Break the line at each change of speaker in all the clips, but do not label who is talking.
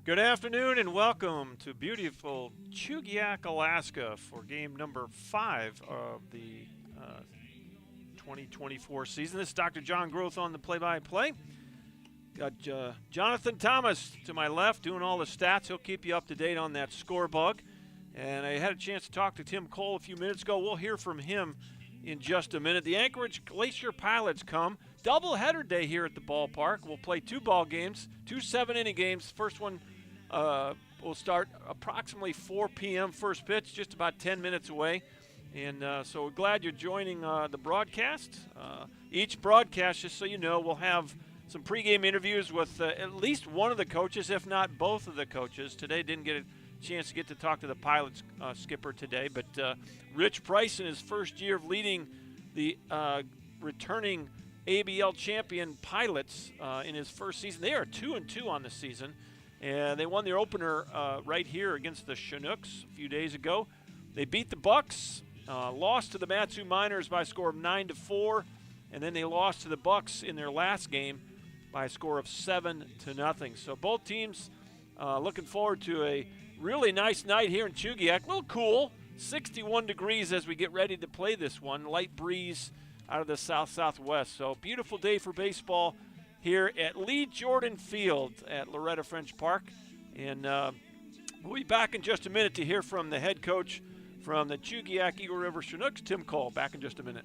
Good afternoon and welcome to beautiful Chugiak, Alaska for game number 5 of the 2024 season. This is Dr. John Groth on the play-by-play. Got Jonathan Thomas to my left doing all the stats. He'll keep you up to date on that score bug. And I had a chance to talk to Tim Cole a few minutes ago. We'll hear from him in just a minute. The Anchorage Glacier Pilots come. Doubleheader day here at the ballpark. We'll play 2 ball games, 2 7-inning games. First one will start approximately 4 p.m. first pitch, just about 10 minutes away. And so we're glad you're joining the broadcast. Each broadcast, just so you know, will have some pregame interviews with at least one of the coaches, if not both of the coaches. Today didn't get a chance to get to talk to the Pilots skipper today, but Rich Price in his first year of leading the returning ABL champion Pilots in his first season. They are 2-2 on the season. And they won their opener right here against the Chinooks a few days ago. They beat the Bucks, lost to the Matsu Miners by a score of 9-4, and then they lost to the Bucks in their last game by a score of 7-0. So both teams looking forward to a really nice night here in Chugiak. A little cool, 61 degrees as we get ready to play this one. Light breeze out of the south-southwest. So beautiful day for baseball here at Lee Jordan Field at Loretta French Park. And we'll be back in just a minute to hear from the head coach from the Chugiak Eagle River Chinooks, Tim Cole. Back in just a minute.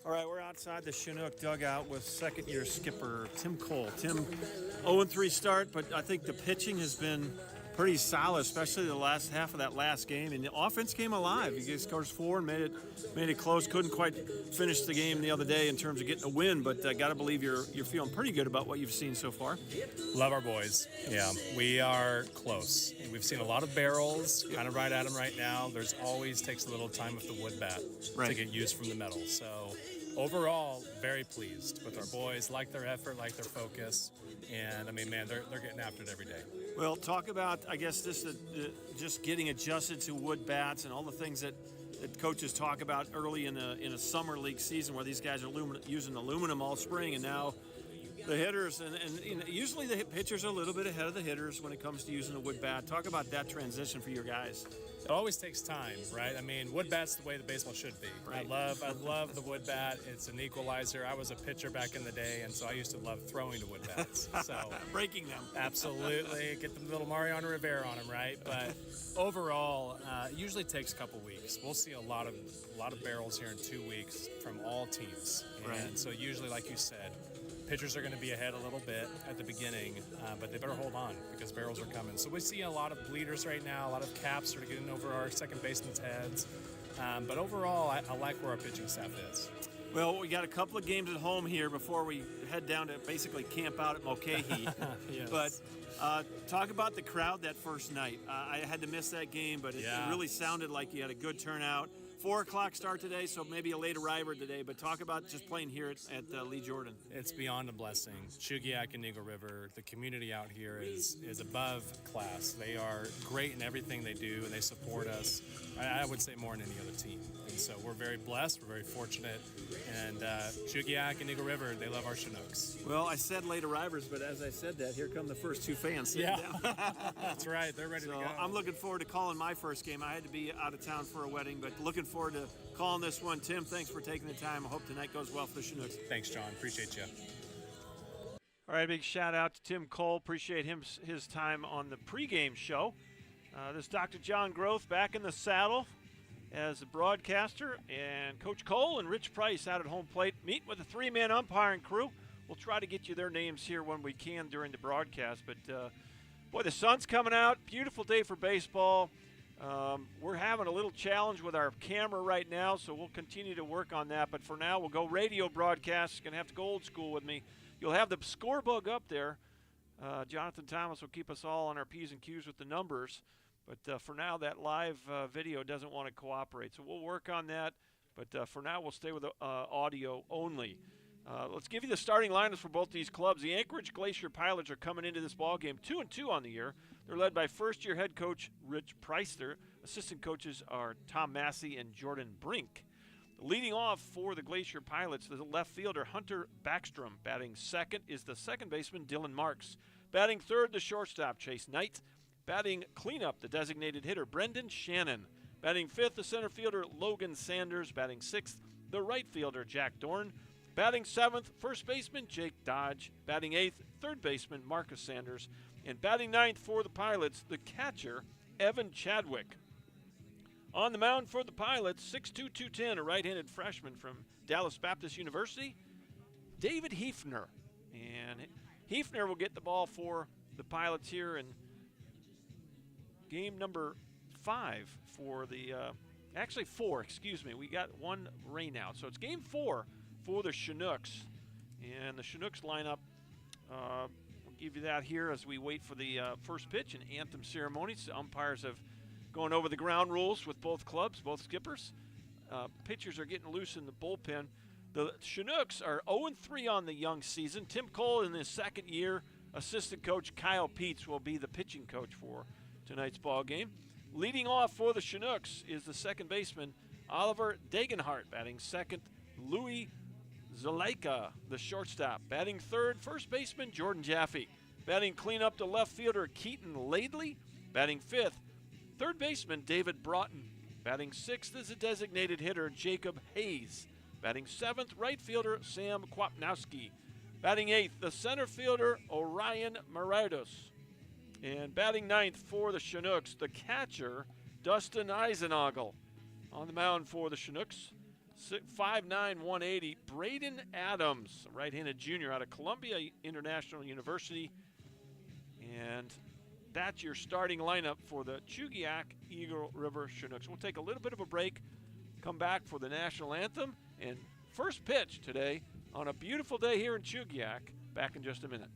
All right, we're outside the Chinook dugout with second-year skipper Tim Cole. Tim, 0-3 start, but I think the pitching has been pretty solid, especially the last half of that last game. And the offense came alive. You guys scored 4 and made it close. Couldn't quite finish the game the other day in terms of getting a win, but got to believe you're feeling pretty good about what you've seen so far.
Love our boys. Yeah, we are close. We've seen a lot of barrels, kind of right at them right now. There's always takes a little time with the wood bat to get used from the metal. So overall, very pleased with our boys. Like their effort, like their focus, and I mean, man, they're getting after it every day.
Well, talk about, I guess, this just getting adjusted to wood bats and all the things that coaches talk about early in a summer league season where these guys are using aluminum all spring, and now the hitters and you know, usually the pitchers are a little bit ahead of the hitters when it comes to using the wood bat. Talk about that transition for your guys.
It always takes time, right? I mean, wood bat's the way the baseball should be.
Right.
I love the wood bat. It's an equalizer. I was a pitcher back in the day, and so I used to love throwing the wood bats. So
breaking them.
Absolutely. Get the little Mariano Rivera on them, right? But overall, it usually takes a couple weeks. We'll see a lot of barrels here in 2 weeks from all teams. And so usually, like you said, pitchers are going to be ahead a little bit at the beginning, but they better hold on because barrels are coming. So we see a lot of bleeders right now, a lot of caps that are getting over our second basemen's heads. But overall, I like where our pitching staff is.
Well, we got a couple of games at home here before we head down to basically camp out at Mulcahy.
Yes.
But talk about the crowd that first night. I had to miss that game, but it really sounded like you had a good turnout. 4 o'clock start today, so maybe a late arriver today, but talk about just playing here at Lee Jordan.
It's beyond a blessing. Chugiak and Eagle River, the community out here is above class. They are great in everything they do, and they support us, I would say, more than any other team. And so we're very blessed, we're very fortunate, and Chugiak and Eagle River, they love our Chinooks.
Well, I said late arrivers, but as I said that, here come the first two fans sitting down.
That's right, they're ready to go.
I'm looking forward to calling my first game. I had to be out of town for a wedding, but looking forward to calling this one. Tim, thanks for taking the time. I hope tonight goes well for the Chinooks.
Thanks, John. Appreciate you.
All right, big shout out to Tim Cole. Appreciate his time on the pregame show. This is Dr. John Groth back in the saddle as a broadcaster, and Coach Cole and Rich Price out at home plate meeting with the three-man umpiring crew. We'll try to get you their names here when we can during the broadcast. But, boy, the sun's coming out. Beautiful day for baseball. We're having a little challenge with our camera right now, so we'll continue to work on that. But for now, we'll go radio broadcast. Going to have to go old school with me. You'll have the score bug up there. Jonathan Thomas will keep us all on our P's and Q's with the numbers. But for now, that live video doesn't want to cooperate. So we'll work on that. But for now, we'll stay with audio only. Let's give you the starting lineups for both these clubs. The Anchorage Glacier Pilots are coming into this ball game 2-2 on the year. They're led by first-year head coach Rich Price. Their assistant coaches are Tom Massey and Jordan Brink. Leading off for the Glacier Pilots, the left fielder Hunter Backstrom. Batting second is the second baseman Dylan Marks. Batting third, the shortstop Chase Knight. Batting cleanup, the designated hitter Brendan Shannon. Batting fifth, the center fielder Logan Sanders. Batting sixth, the right fielder Jack Dorn. Batting seventh, first baseman Jake Dodge. Batting eighth, third baseman Marcus Sanders. And batting ninth for the Pilots, the catcher Evan Chadwick. On the mound for the Pilots, 6'2", 210, a right-handed freshman from Dallas Baptist University, David Hefner. And Hefner will get the ball for the Pilots here in game number 5 for the, actually 4, excuse me. We got one rain out. So it's game 4 for the Chinooks. And the Chinooks lineup, we'll give you that here as we wait for the first pitch and anthem ceremonies. The umpires have gone over the ground rules with both clubs, both skippers. Pitchers are getting loose in the bullpen. The Chinooks are 0-3 on the young season. Tim Cole in his second year. Assistant coach Kyle Peets will be the pitching coach for tonight's ball game. Leading off for the Chinooks is the second baseman Oliver Degenhart. Batting second, Louis Zuleika, the shortstop. Batting third, first baseman Jordan Jaffe. Batting cleanup to left fielder Keaton Laidley. Batting fifth, third baseman David Broughton. Batting sixth is a designated hitter Jacob Hayes. Batting seventh, right fielder Sam Kwapnowski. Batting eighth, the center fielder Orion Marados. And batting ninth for the Chinooks, the catcher Dustin Eisenagel. On the mound for the Chinooks, 5'9", 180, Braden Adams, a right-handed junior out of Columbia International University. And that's your starting lineup for the Chugiak Eagle River Chinooks. We'll take a little bit of a break, come back for the national anthem, and first pitch today on a beautiful day here in Chugiak. Back in just a minute.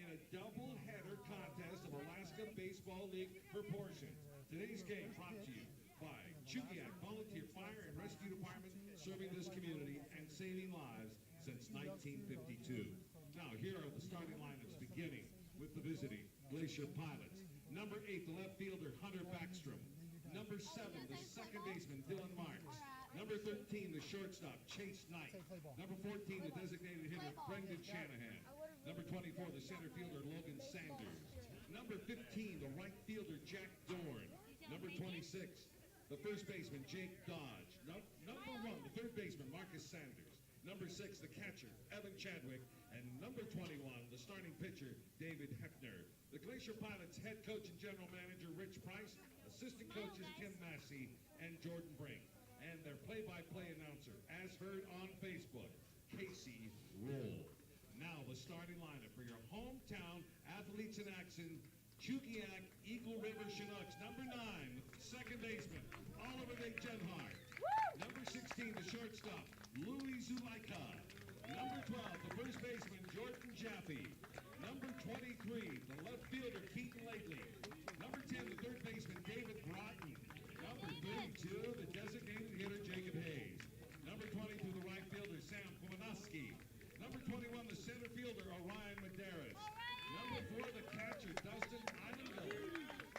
a double-header contest of Alaska Baseball League proportions. Today's game brought to you by Chugiak Volunteer Fire and Rescue Department, serving this community and saving lives since 1952. Now, here are the starting lineups, beginning with the visiting Glacier Pilots. Number 8, the left fielder, Hunter Backstrom. Number 7, the second baseman, Dylan Marks. Number 13, the shortstop, Chase Knight. Number 14, the designated hitter, Brendan Shanahan. Number 24, the center fielder, Logan Sanders. Number 15, the right fielder, Jack Dorn. Number 26, the first baseman, Jake Dodge. Number 1, the third baseman, Marcus Sanders. Number 6, the catcher, Evan Chadwick. And number 21, the starting pitcher, David Hefner. The Glacier Pilots head coach and general manager, Rich Price. Assistant coaches, Tim Massey and Jordan Brink. And their play-by-play announcer, as heard on Facebook, Casey Roll. Now the starting lineup for your hometown athletes in action, Chugiak Eagle River Chinooks. Number 9, second baseman, Oliver Genhart. Number 16, the shortstop, Louis Zulaika. Number 12, the first baseman, Jordan Jaffe. Number 23, the left fielder, Keaton Lately. Number 10, the third baseman, David Broughton. Number 32, the designated hitter, Jacob Hayes. Number 22, the right fielder, Sam Komanoski. Number 21, the center fielder, Orion Medeiros. Number 4, the catcher, Dustin Ivanville.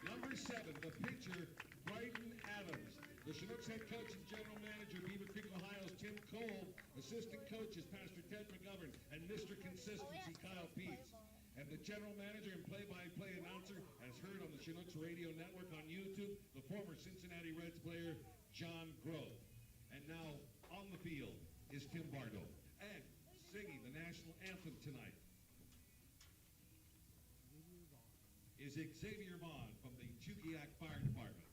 Number 7, the pitcher, Bryden Adams. The Chinooks head coach and general manager, Beaver Creek, Ohio's Tim Cole. Assistant coaches, Pastor Ted McGovern and Mr. Consistency, Kyle Peets. And the general manager and play-by-play announcer, as heard on the Chinooks Radio Network on YouTube, the former Cincinnati Reds player, John Groth. And now, on the field, is Tim Bardo. And singing the national anthem tonight is Xavier Vaughn from the Chugiak Fire Department.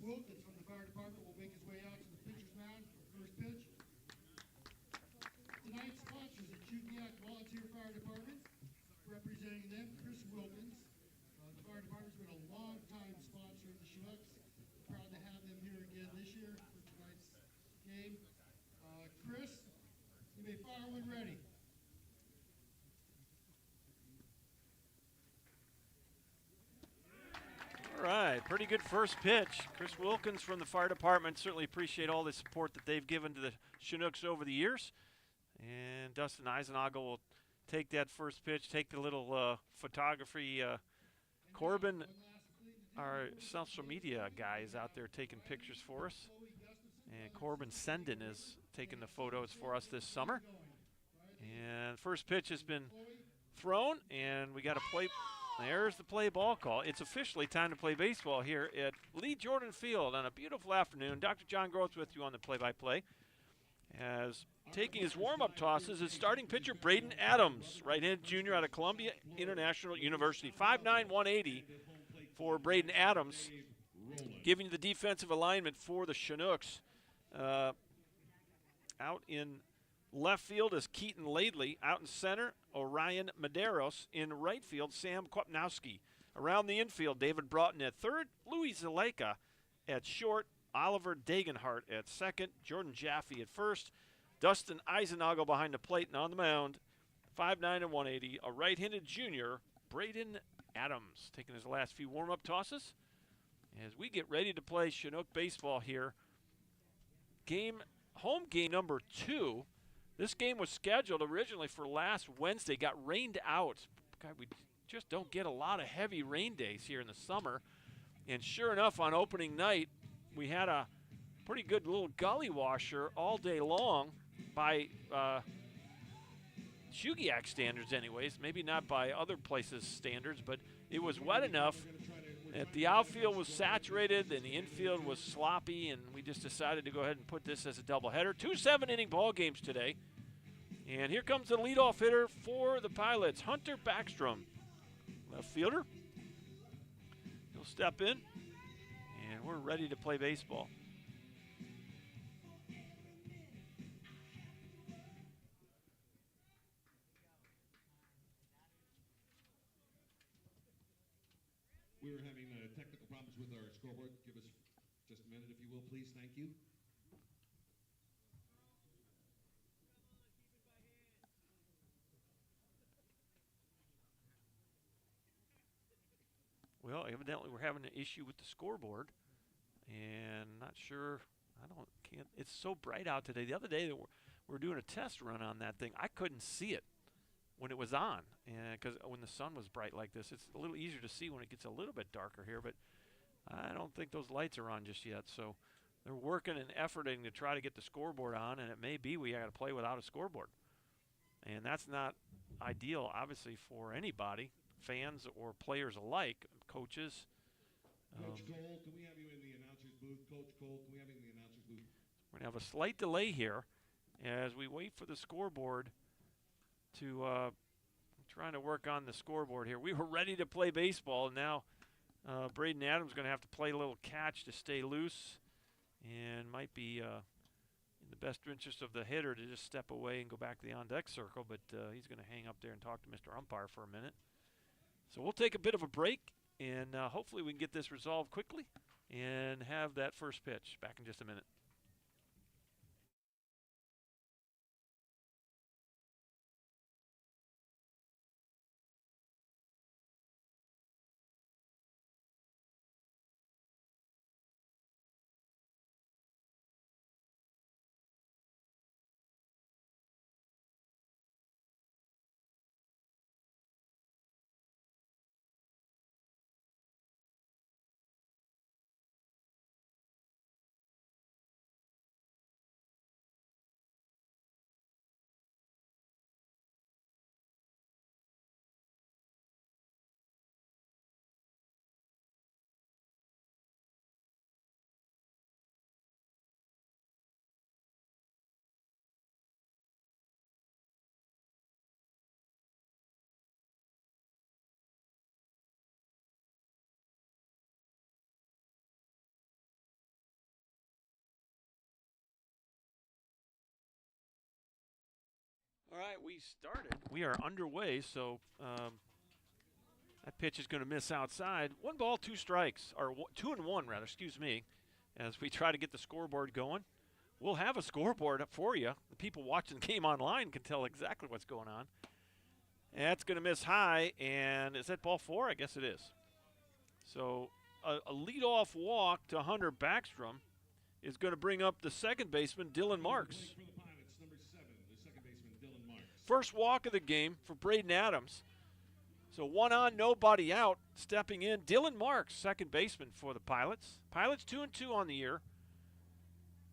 Wilkins from the fire department will make his way out to the pitcher's mound for first pitch. Tonight's sponsors, the Chugiak Volunteer Fire Department. Representing them, Chris Wilkins. The fire department's been a long-time sponsor of the Chinooks. Proud to have them here again this year for tonight's game. Chris, you may fire when ready.
All right, pretty good first pitch. Chris Wilkins from the fire department. Certainly appreciate all the support that they've given to the Chinooks over the years. And Dustin Eisenagel will take that first pitch, take the little photography. Corbin, our social media guy, is out there taking pictures for us. And Corbin Sendin is taking the photos for us this summer. And first pitch has been thrown, and we got a play. There's the play ball call. It's officially time to play baseball here at Lee Jordan Field on a beautiful afternoon. Dr. John Groth with you on the play-by-play. As taking his warm-up tosses is starting pitcher Braden Adams, right-handed junior out of Columbia International University. 5'9", 180 for Braden Adams. Giving you the defensive alignment for the Chinooks. Out in left field is Keaton Laidley. Out in center, Orion Medeiros. In right field, Sam Kwapnowski. Around the infield, David Broughton at third, Louis Zaleka at short, Oliver Dagenhart at second, Jordan Jaffe at first, Dustin Eisenagle behind the plate and on the mound, 5'9" and 180, a right-handed junior, Braden Adams, taking his last few warm-up tosses as we get ready to play Chinook baseball here. Home game number 2. This game was scheduled originally for last Wednesday, got rained out. God, we just don't get a lot of heavy rain days here in the summer. And sure enough, on opening night, we had a pretty good little gully washer all day long by Chugiak standards anyways. Maybe not by other places' standards, but it was wet enough that the outfield was saturated and the infield was sloppy, and we just decided to go ahead and put this as a doubleheader. 2 7-inning ball games today. And here comes the leadoff hitter for the Pilots, Hunter Backstrom. Left fielder. He'll step in, and we're ready to play baseball.
We're having technical problems with our scoreboard. Give us just a minute, if you will, please. Thank you.
Well, evidently we're having an issue with the scoreboard, and not sure. It's so bright out today. The other day that we're doing a test run on that thing, I couldn't see it when it was on, and because when the sun was bright like this, it's a little easier to see when it gets a little bit darker here. But I don't think those lights are on just yet. So they're working and efforting to try to get the scoreboard on, and it may be we got to play without a scoreboard, and that's not ideal, obviously, for anybody, fans or players alike, coaches.
Coach Cole, can we have you in the announcer's booth? Coach Cole, can we have you in the announcer's booth?
We're going to have a slight delay here as we wait for the scoreboard to trying to work on the scoreboard here. We were ready to play baseball, and now Braden Adams is going to have to play a little catch to stay loose, and might be in the best interest of the hitter to just step away and go back to the on-deck circle, but he's going to hang up there and talk to Mr. Umpire for a minute. So we'll take a bit of a break, and hopefully we can get this resolved quickly and have that first pitch. Back in just a minute. All right, we started. We are underway, so that pitch is going to miss outside. 1 ball, 2 strikes, or 2 and 1 rather, excuse me, as we try to get the scoreboard going. We'll have a scoreboard up for you. The people watching the game online can tell exactly what's going on. That's going to miss high, and is that ball 4? I guess it is. So a leadoff walk to Hunter Backstrom is going to bring up the second baseman, Dylan Marks. First walk of the game for Braden Adams. So 1 on, nobody out. Stepping in, Dylan Marks, second baseman for the Pilots. Pilots 2-2 on the year.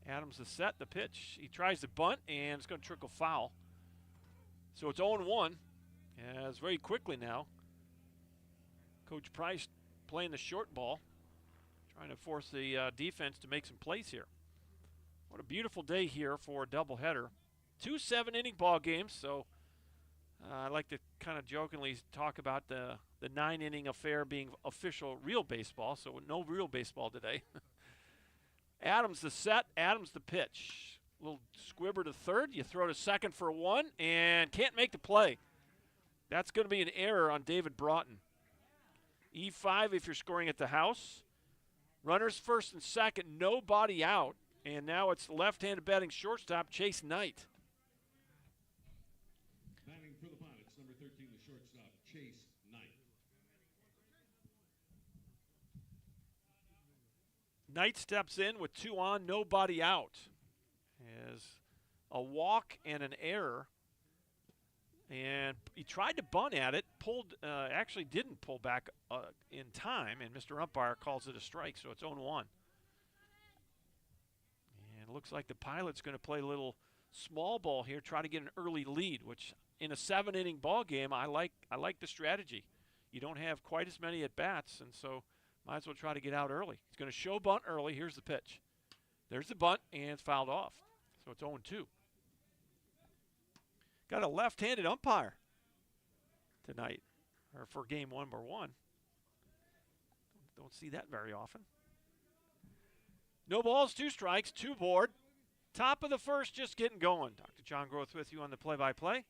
Adams is set, the pitch. He tries to bunt, and it's going to trickle foul. So it's 0-1. As very quickly now, Coach Price playing the short ball, trying to force the defense to make some plays here. What a beautiful day here for a doubleheader. 2 7-inning ball games, so I like to kind of jokingly talk about the 9-inning affair being official real baseball, so no real baseball today. Adams the set, Adams the pitch. Little squibber to third, you throw to second for 1, and can't make the play. That's going to be an error on David Broughton. E5 if you're scoring at the house. Runners first and second, nobody out, and now it's left-handed batting shortstop Chase Knight.
Batting for the Pilots, number 13, the shortstop, Chase Knight.
Knight steps in with 2 on, nobody out. As a walk and an error. And he tried to bunt at it, actually didn't pull back in time, and Mr. Umpire calls it a strike, so it's 0-1. And it looks like the Pilot's going to play a little small ball here, try to get an early lead, which in a 7-inning ball game, I like the strategy. You don't have quite as many at-bats, and so might as well try to get out early. He's going to show bunt early. Here's the pitch. There's the bunt, and it's fouled off. So it's 0-2. Got a left-handed umpire tonight, or for game number 1. Don't see that very often. No balls, 2 strikes, 2 board. Top of the first, just getting going. Dr. John Groth with you on the play-by-play.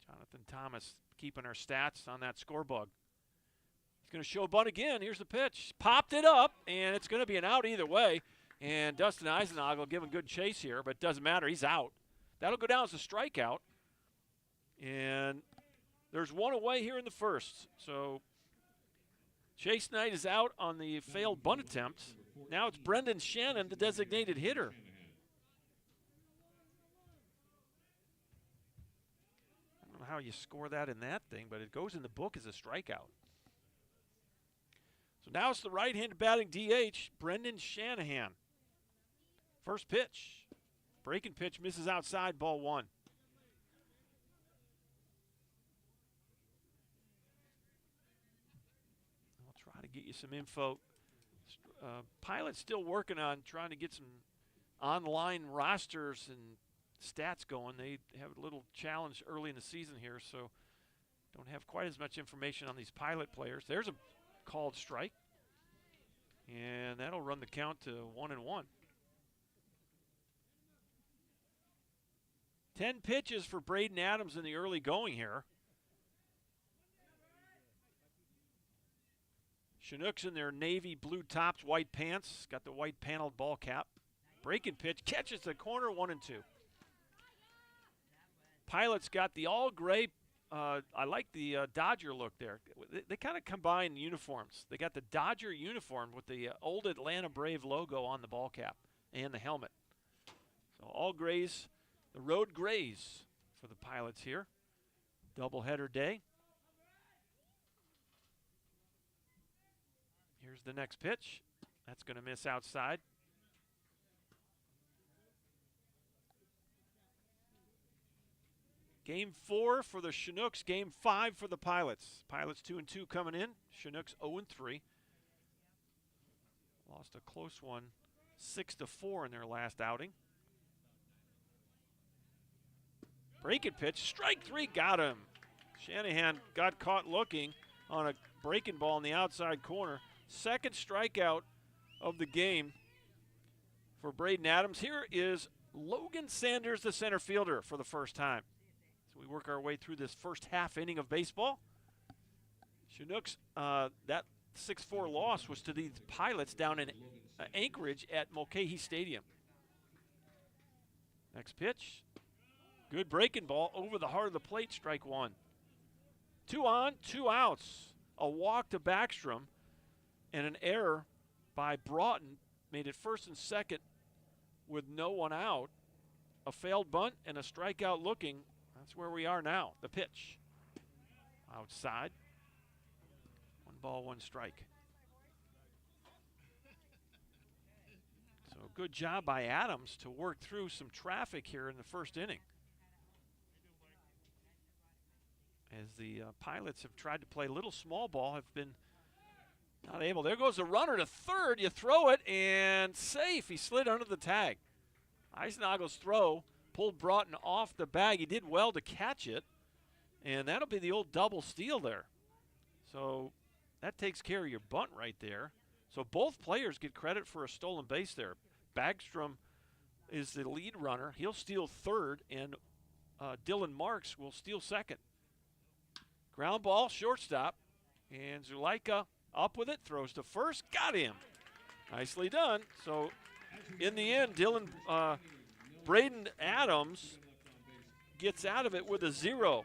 Jonathan Thomas keeping our stats on that score bug. He's going to show bunt again. Here's the pitch. Popped it up, and it's going to be an out either way. And Dustin Eisenagel giving good chase here, but it doesn't matter. He's out. That'll go down as a strikeout. And there's 1 away here in the first. So Chase Knight is out on the failed bunt attempt. Now it's Brendan Shannon, the designated hitter. I don't know how you score that in that thing, but it goes in the book as a strikeout. So now it's the right-handed batting DH, Brendan Shanahan. First pitch. Breaking pitch misses outside, ball 1. I'll try to get you some info. Pilot's still working on trying to get some online rosters and stats going. They have a little challenge early in the season here, so don't have quite as much information on these Pilot players. There's a called strike, and that'll run the count to 1-1. 10 pitches for Braden Adams in the early going here. Chinooks in their navy blue tops, white pants, got the white paneled ball cap. Breaking pitch, catches the corner, 1-2. Pilots got the all gray. I like the Dodger look there. They kind of combine uniforms. They got the Dodger uniform with the old Atlanta Brave logo on the ball cap and the helmet. So all grays, the road grays for the Pilots here. Doubleheader day. Here's the next pitch. That's going to miss outside. Game 4 for the Chinooks, game 5 for the Pilots. Pilots 2-2 coming in, Chinooks 0-3. Lost a close one, 6-4 in their last outing. Breaking pitch, strike 3, got him. Shanahan got caught looking on a breaking ball in the outside corner. Second strikeout of the game for Braden Adams. Here is Logan Sanders, the center fielder, for the first time. So we work our way through this first half inning of baseball. Chinooks, that 6-4 loss was to these Pilots down in Anchorage at Mulcahy Stadium. Next pitch. Good breaking ball over the heart of the plate, strike 1. 2 on, 2 outs. A walk to Backstrom and an error by Broughton made it first and second with no one out. A failed bunt and a strikeout looking. That's where we are now. The pitch. Outside. 1 ball, 1 strike. So good job by Adams to work through some traffic here in the first inning. as the Pilots have tried to play a little small ball, have been not able. There goes a runner to third. You throw it, and safe. He slid under the tag. Eisenhagel's throw pulled Broughton off the bag. He did well to catch it, and that'll be the old double steal there. So that takes care of your bunt right there. So both players get credit for a stolen base there. Bagstrom is the lead runner. He'll steal third, and Dylan Marks will steal second. Ground ball, shortstop, and Zuleika up with it, throws to first, got him. Nicely done. So in the end, Braden Adams gets out of it with a 0.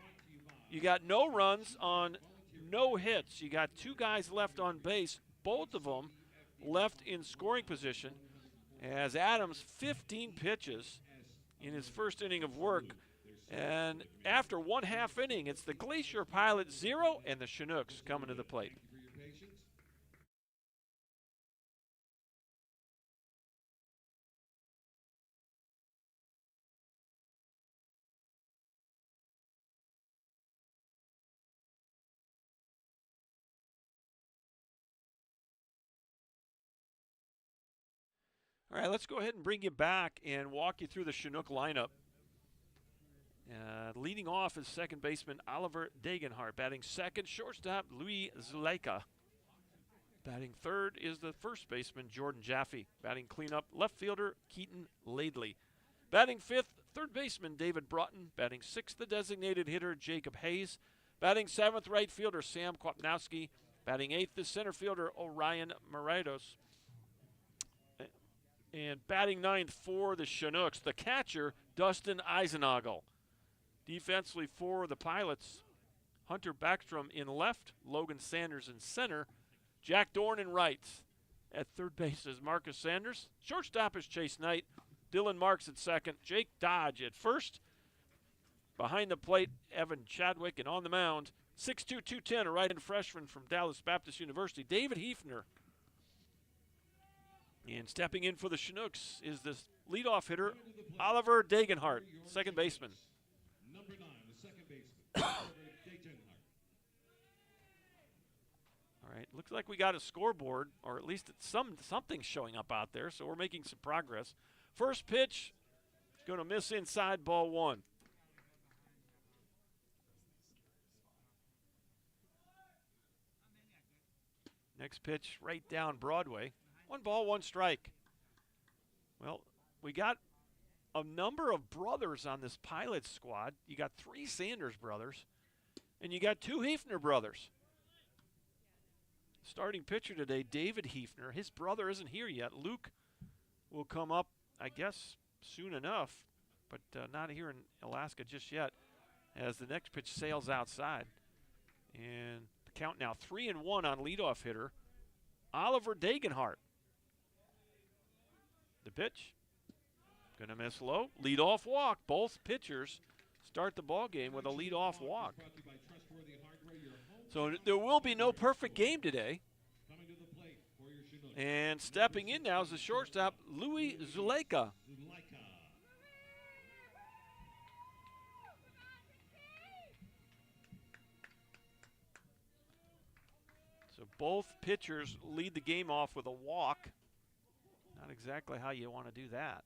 You got no runs on no hits. You got 2 guys left on base, both of them left in scoring position, as Adams 15 pitches in his first inning of work. And after 1/2 inning, it's the Glacier Pilot 0 and the Chinooks coming to the plate. All right, let's go ahead and bring you back and walk you through the Chinook lineup. Leading off is second baseman Oliver Degenhart. Batting second, shortstop Louis Zuleika. Batting third is the first baseman Jordan Jaffe. Batting cleanup, left fielder Keaton Laidley. Batting fifth, third baseman David Broughton. Batting sixth, the designated hitter Jacob Hayes. Batting seventh, right fielder Sam Kwapnowski. Batting eighth, the center fielder Orion Morados. And batting ninth for the Chinooks, the catcher Dustin Eisenhagel. Defensively for the Pilots, Hunter Backstrom in left, Logan Sanders in center, Jack Dorn in right. At third base is Marcus Sanders. Shortstop is Chase Knight. Dylan Marks at second. Jake Dodge at first. Behind the plate, Evan Chadwick. And on the mound, 6'2", 210, a right-hand freshman from Dallas Baptist University, David Hefner. And stepping in for the Chinooks is the leadoff hitter, Oliver Degenhart, second baseman.
Number 9, the second baseman, Oliver Degenhart.
All right, looks like we got a scoreboard, or at least it's something showing up out there, so we're making some progress. First pitch, going to miss inside, ball 1. Next pitch, right down Broadway. 1 ball, 1 strike. Well, we got a number of brothers on this Pilots squad. You got 3 Sanders brothers, and you got 2 Hefner brothers. Starting pitcher today, David Hefner. His brother isn't here yet. Luke will come up, I guess, soon enough, but not here in Alaska just yet, as the next pitch sails outside. And the count now 3-1 on leadoff hitter Oliver Degenhart. The pitch, going to miss low. Leadoff walk. Both pitchers start the ball game with a leadoff walk. So there will be no perfect game today. And stepping in now is the shortstop, Louis Zuleika. So both pitchers lead the game off with a walk. Not exactly how you want to do that.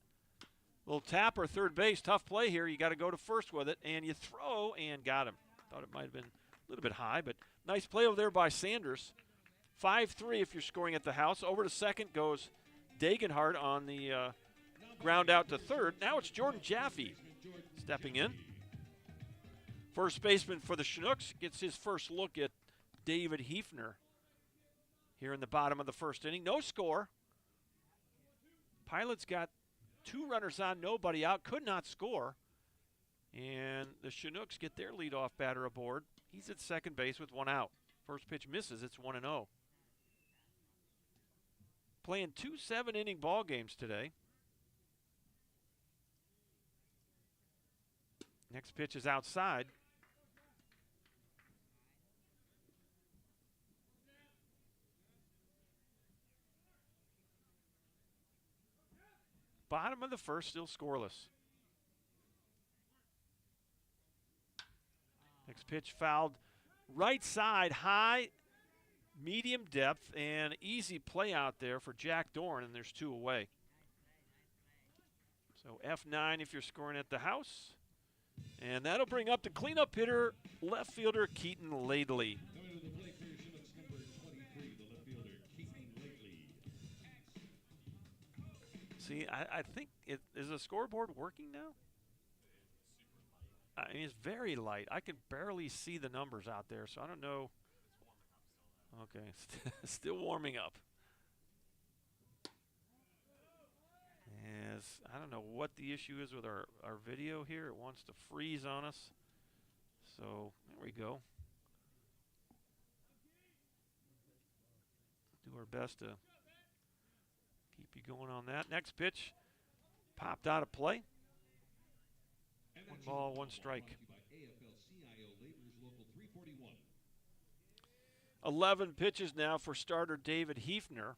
Little tapper, third base, tough play here. You got to go to first with it, and you throw, and got him. Thought it might have been a little bit high, but nice play over there by Sanders. 5-3 if you're scoring at the house. Over to second goes Degenhart on the ground out to third. Now it's Jordan Jaffe stepping in. First baseman for the Chinooks gets his first look at David Hefner here in the bottom of the first inning. No score. Pilots got 2 runners on, nobody out, could not score. And the Chinooks get their leadoff batter aboard. He's at second base with 1 out. First pitch misses, it's 1-0. Playing 2 7-inning ball games today. Next pitch is outside. Bottom of the first, still scoreless. Next pitch fouled right side, high, medium depth, and easy play out there for Jack Dorn, and there's 2 away. So F9 if you're scoring at the house. And that'll bring up the cleanup hitter, left fielder Keaton Laidley.
Coming to the plate for your Chinooks, number 23, the left fielder, Keaton Lately.
See, I think is the scoreboard working now? I mean, it's very light. I can barely see the numbers out there, so I don't know. Okay, still warming up. As I don't know what the issue is with our video here. It wants to freeze on us. So there we go. Do our best to keep you going on that. Next pitch popped out of play. 1 ball, 1 strike. 11 pitches now for starter David Hefner.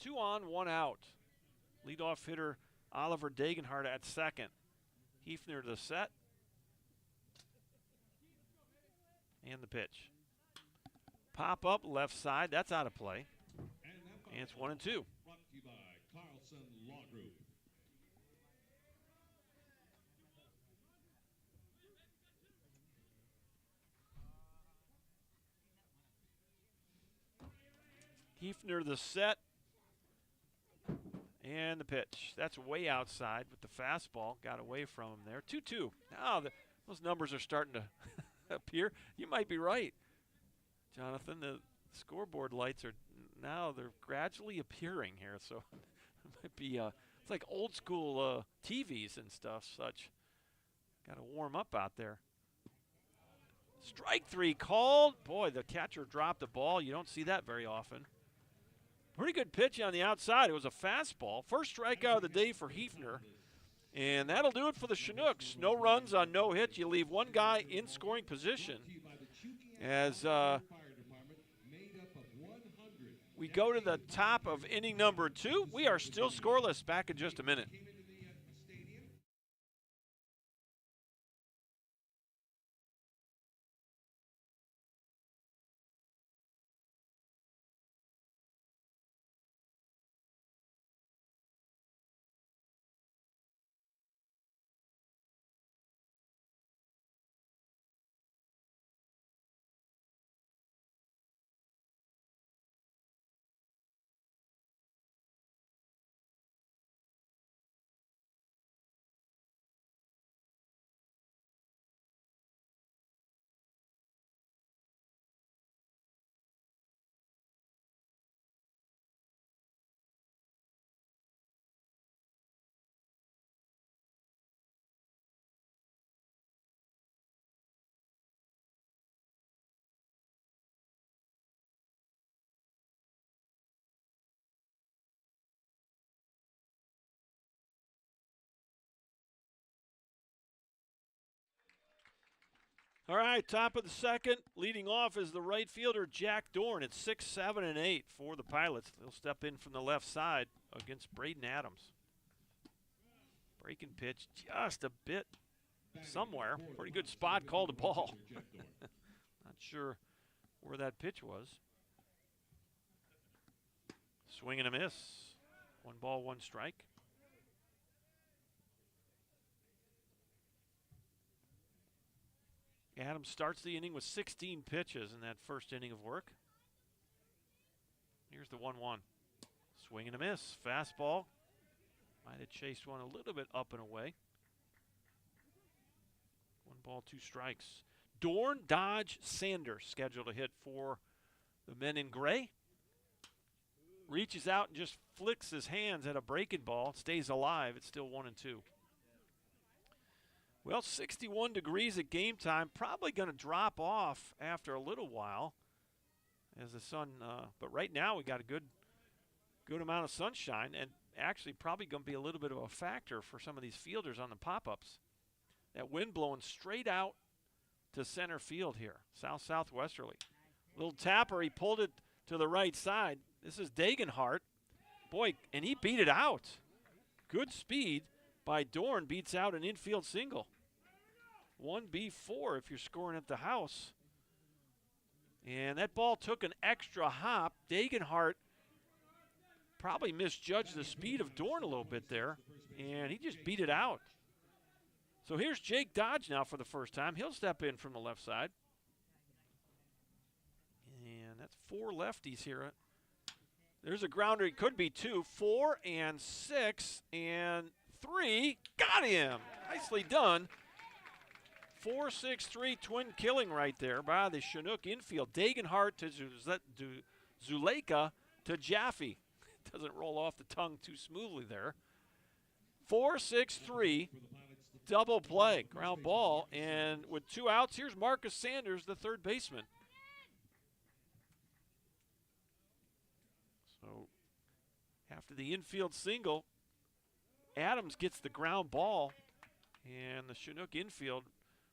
2 on, 1 out. Leadoff hitter Oliver Dagenhart at second. Hefner to set. And the pitch. Pop up left side. That's out of play. And it's 1-2.
Brought to you by Carlson Law Group.
Hefner the set. And the pitch. That's way outside with the fastball. Got away from him there. 2-2. Now those numbers are starting to appear. You might be right, Jonathan. The scoreboard lights are now they're gradually appearing here. So it might be it's like old school TVs and stuff such. Got to warm up out there. Strike 3 called. Boy, the catcher dropped the ball. You don't see that very often. Pretty good pitch on the outside. It was a fastball. First strikeout of the day for Hefner. And that'll do it for the Chinooks. No runs on no hits. You leave 1 guy in scoring position. As we go to the top of inning number 2, we are still scoreless. Back in just a minute. All right, top of the second. Leading off is the right fielder, Jack Dorn. It's 6, 7, and 8 for the Pilots. They'll step in from the left side against Braden Adams. Breaking pitch just a bit somewhere. Pretty good spot, called a ball. Not sure where that pitch was. Swing and a miss. 1 ball, 1 strike. Adams starts the inning with 16 pitches in that first inning of work. Here's the 1-1. Swing and a miss. Fastball. Might have chased one a little bit up and away. 1 ball, 2 strikes. Dorn, Dodge, Sanders scheduled to hit for the men in gray. Reaches out and just flicks his hands at a breaking ball. Stays alive. It's still 1-2. Well, 61 degrees at game time. Probably going to drop off after a little while as the sun. But right now we got a good amount of sunshine, and actually probably going to be a little bit of a factor for some of these fielders on the pop-ups. That wind blowing straight out to center field here, southwesterly. Little tapper, he pulled it to the right side. This is Dagenhart. Boy, and he beat it out. Good speed by Dorn, beats out an infield single. 1B4 if you're scoring at the house. And that ball took an extra hop. Degenhart probably misjudged the speed of Dorn a little bit there, and he just beat it out. So here's Jake Dodge now for the first time. He'll step in from the left side. And that's 4 lefties here. There's a grounder. It could be 2, 4, and 6, and 3. Got him. Nicely done. 4-6-3 twin killing right there by the Chinook infield. Degenhart to Zuleika to Jaffe. Doesn't roll off the tongue too smoothly there. 4-6-3 double play, ground ball, and with 2 outs, here's Marcus Sanders, the third baseman. So after the infield single, Adams gets the ground ball, and the Chinook infield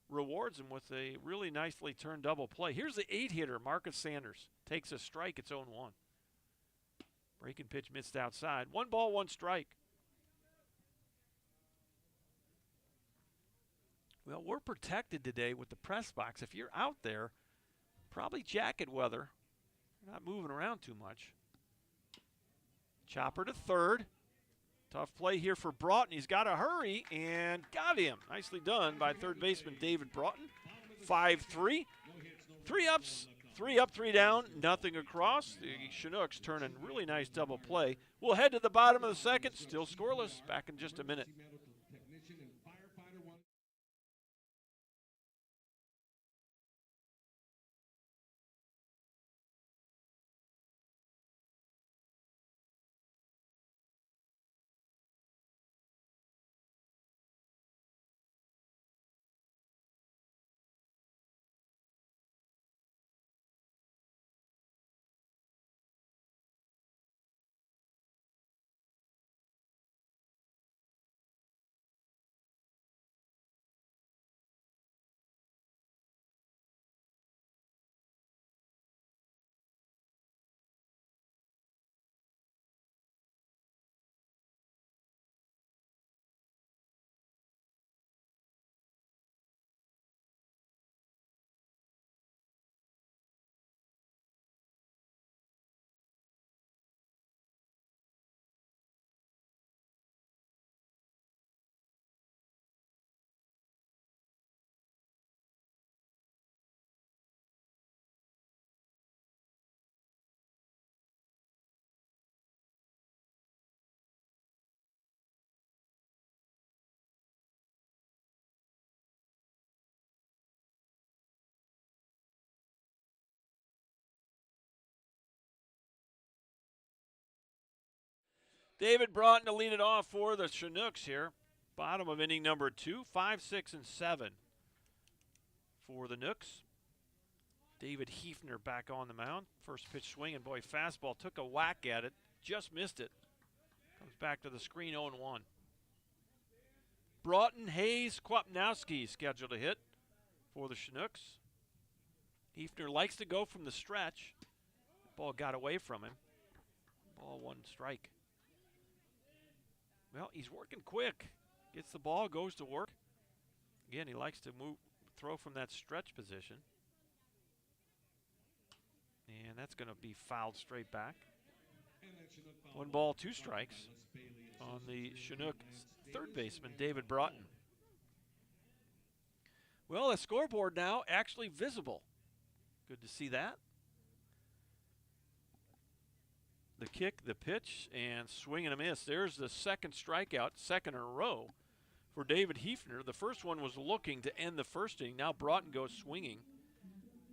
rewards him with a really nicely turned double play. Here's the 8-hitter, Marcus Sanders. Takes a strike, it's 0-1. Breaking pitch missed outside. 1 ball, 1 strike. Well, we're protected today with the press box. If you're out there, probably jacket weather. You're not moving around too much. Chopper to third. Tough play here for Broughton. He's got to hurry, and got him. Nicely done by third baseman David Broughton. 5-3. 3 ups, 3 up, 3 down, nothing across. The Chinooks turn a really nice double play. We'll head to the bottom of the second. Still scoreless. Back in just a minute. David Broughton to lead it off for the Chinooks here. Bottom of inning number 2, 5, 6, and 7 for the Nooks. David Hefner back on the mound. First pitch swinging, boy, fastball. Took a whack at it, just missed it. Comes back to the screen, 0-1. Broughton, Hayes, Kwapnowski scheduled to hit for the Chinooks. Hefner likes to go from the stretch. Ball got away from him. Ball 1 strike. Well, he's working quick. Gets the ball, goes to work. Again, he likes to throw from that stretch position. And that's going to be fouled straight back. 1 ball, 2 strikes on the Chinook third baseman, David Broughton. Well, the scoreboard now actually visible. Good to see that. The kick, the pitch, and swing and a miss. There's the second strikeout, second in a row for David Hefner. The first one was looking to end the first inning. Now Broughton goes swinging.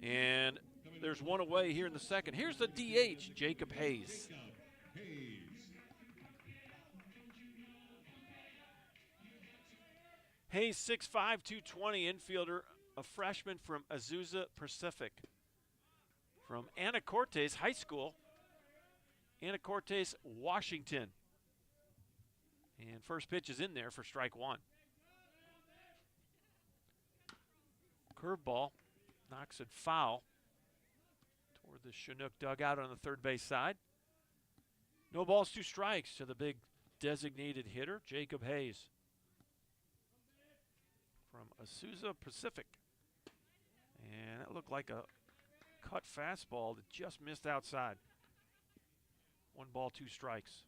And there's 1 away here in the second. Here's the DH, Jacob Hayes. Hayes, 6'5", 220 infielder, a freshman from Azusa Pacific. From Anacortes High School. Anacortes, Washington. And first pitch is in there for strike 1. Curveball knocks it foul toward the Chinook dugout on the third base side. No balls, 2 strikes to the big designated hitter, Jacob Hayes. from Azusa Pacific. And it looked like a cut fastball that just missed outside. 1 ball, 2 strikes.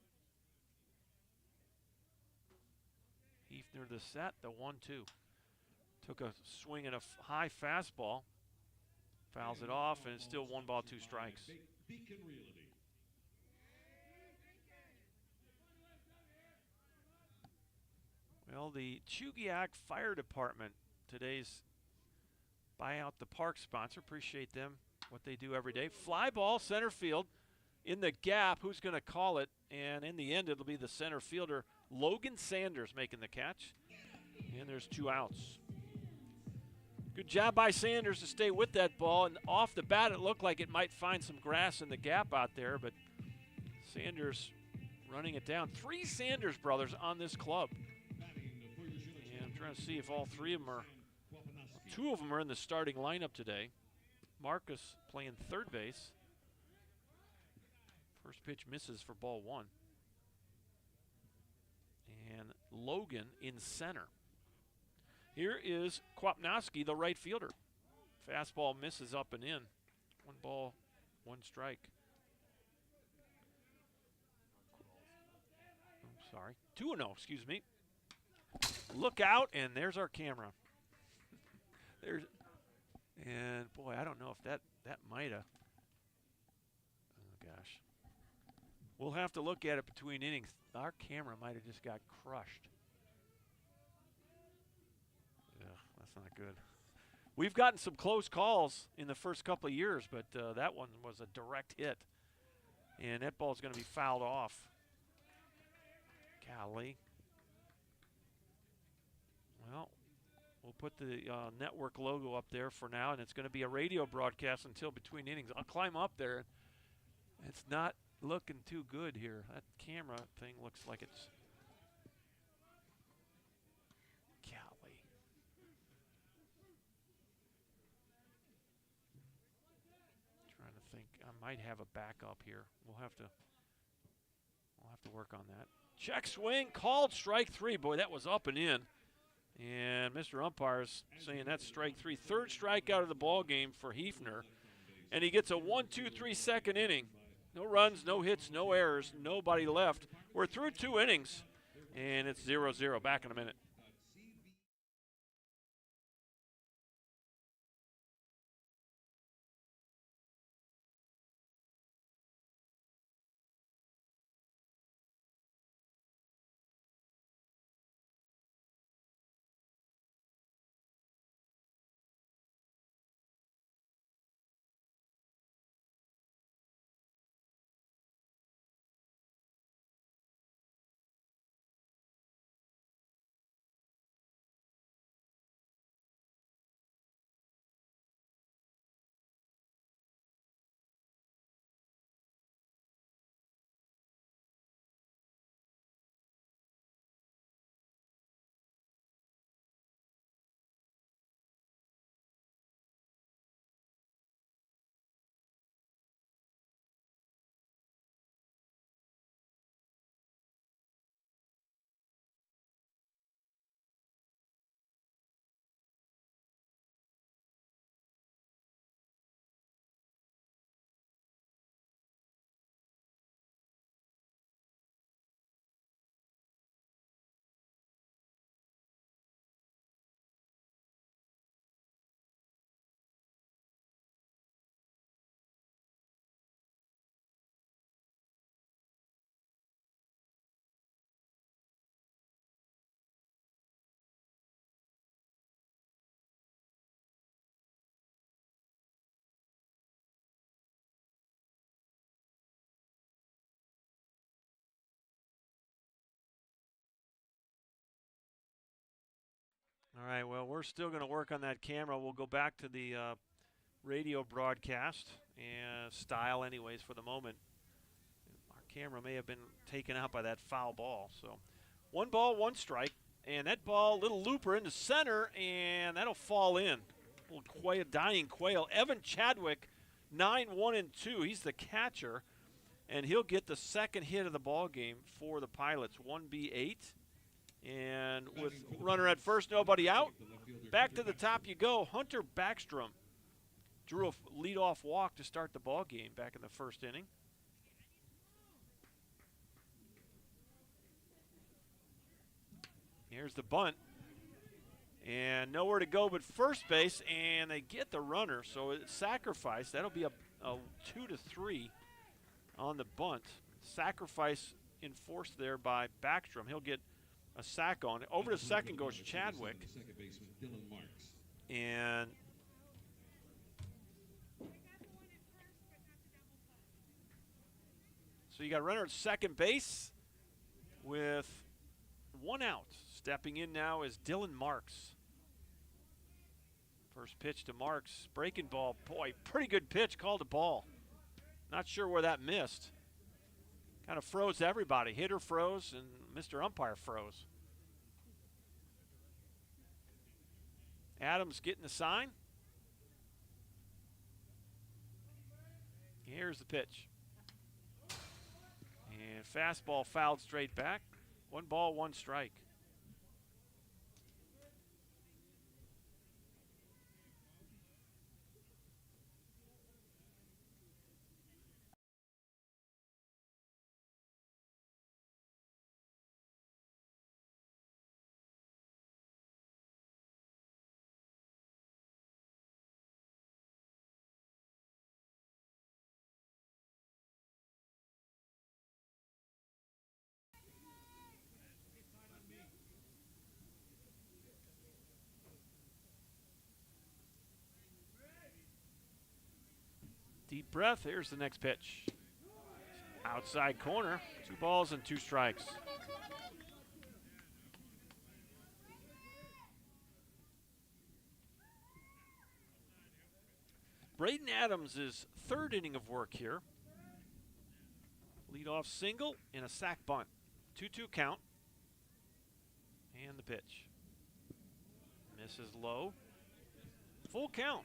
Hefner the set, the 1-2. Took a swing at a high fastball. Fouls it off, and it's still 1 ball, 2 strikes. Well, the Chugiak Fire Department, today's Buy Out the Park sponsor. Appreciate them, what they do every day. Fly ball, center field. In the gap, who's going to call it? And in the end, it'll be the center fielder, Logan Sanders, making the catch. And there's 2 outs. Good job by Sanders to stay with that ball. And off the bat, it looked like it might find some grass in the gap out there, but Sanders running it down. 3 Sanders brothers on this club. And I'm trying to see if all 3 of them are, 2 of them are in the starting lineup today. Marcus playing third base. First pitch misses for ball 1. And Logan in center. Here is Kwapnowski, the right fielder. Fastball misses up and in. 1 ball, 1 strike. I'm sorry. 2-0, excuse me. Look out, and there's our camera. And boy, I don't know if that might have. Oh gosh. We'll have to look at it between innings. Our camera might have just got crushed. Yeah, that's not good. We've gotten some close calls in the first couple of years, but that one was a direct hit. And that ball's going to be fouled off. Golly. Well, we'll put the network logo up there for now, and it's going to be a radio broadcast until between innings. I'll climb up there. It's not looking too good here. That camera thing looks like it's... Golly. Trying to think. I might have a backup here. We'll have to work on that. Check swing, called strike 3. Boy, that was up and in. And Mr. Umpire's saying that's strike 3. 3rd strikeout of the ball game for Hefner. And he gets a 1-2-3 second inning. No runs, no hits, no errors, nobody left. We're through 2 innings, and it's 0-0. Back in a minute. All right, well, we're still going to work on that camera. We'll go back to the radio broadcast and style anyways for the moment. Our camera may have been taken out by that foul ball. So 1 ball, 1 strike. And that ball, little looper into center, and that'll fall in. Little quail, dying quail. Evan Chadwick, 9-1-2. He's the catcher, and he'll get the 2nd hit of the ball game for the Pilots. 1B8. And with runner at first, nobody out, back to the top you go. Hunter Backstrom drew a leadoff walk to start the ball game back in the first inning. Here's the bunt. And nowhere to go but first base, and they get the runner, so it's sacrifice. That'll be a 2-3 on the bunt. Sacrifice enforced there by Backstrom. He'll get a sack on it. Over to second goes Chadwick. And so you got a runner at second base with 1 out. Stepping in now is Dylan Marks. First pitch to Marks. Breaking ball. Boy, pretty good pitch. Called a ball. Not sure where that missed. Kind of froze everybody. Hitter froze and Mr. Umpire froze. Adams getting the sign. Here's the pitch. And fastball fouled straight back. 1 ball, 1 strike. Deep breath. Here's the next pitch. Outside corner. 2 balls and 2 strikes. Braden Adams' 3rd inning of work here. Leadoff single and a sac bunt. 2-2 count. And the pitch. Misses low. Full count.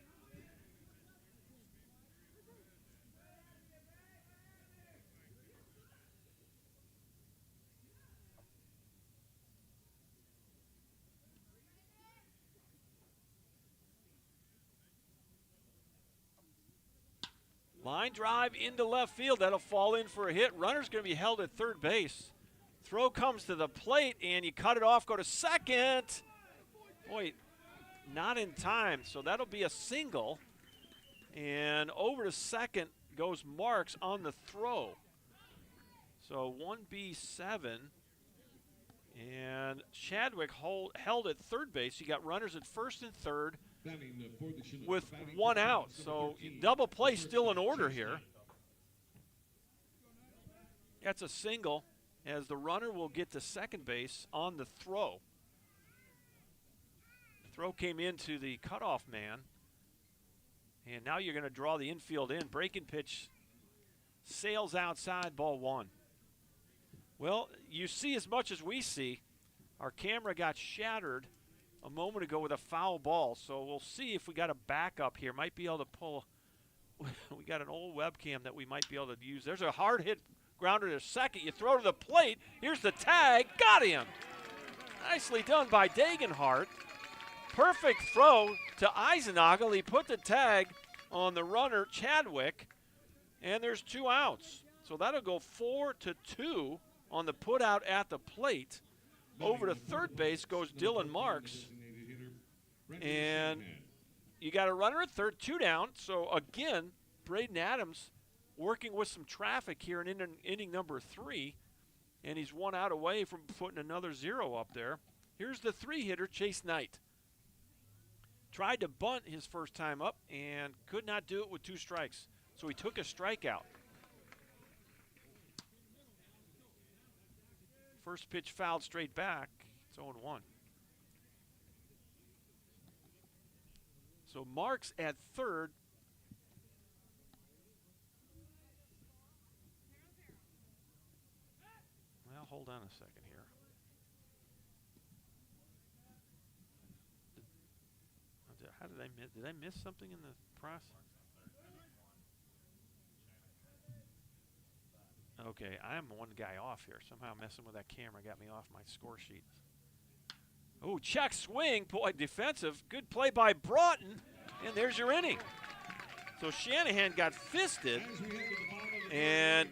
Line drive into left field. That'll fall in for a hit. Runner's going to be held at third base. Throw comes to the plate, and you cut it off, go to second. Boy, not in time, so that'll be a single. And over to second goes Marks on the throw. So 1B7. And Chadwick held at third base. You got runners at first and third with 1 out. So double play still in order here. That's a single as the runner will get to second base on the throw. The throw came into the cutoff man. And now you're going to draw the infield in. Breaking pitch sails outside, ball 1. Well, you see as much as we see. Our camera got shattered a moment ago with a foul ball, so we'll see if we got a backup here. Might be able to pull. We got an old webcam that we might be able to use. There's a hard hit grounder to second. You throw to the plate. Here's the tag. Got him. Nicely done by Dagenhart. Perfect throw to Eisenagel. He put the tag on the runner, Chadwick, and there's 2 outs. So that'll go 4-2 on the put out at the plate. Over to third base goes Dylan Marks. And you got a runner at third, 2 down. So again, Braden Adams working with some traffic here in inning number 3. And he's 1 out away from putting another 0 up there. Here's the 3-hitter, Chase Knight. Tried to bunt his first time up and could not do it with 2 strikes. So he took a strikeout. First pitch fouled straight back. It's 0-1. So Marks at third. Well, hold on a second here. How did I miss? Did I miss something in the process? Okay, I'm 1 guy off here. Somehow messing with that camera got me off my score sheet. Oh, check swing. Boy, defensive. Good play by Broughton. And there's your inning. So Shanahan got fisted and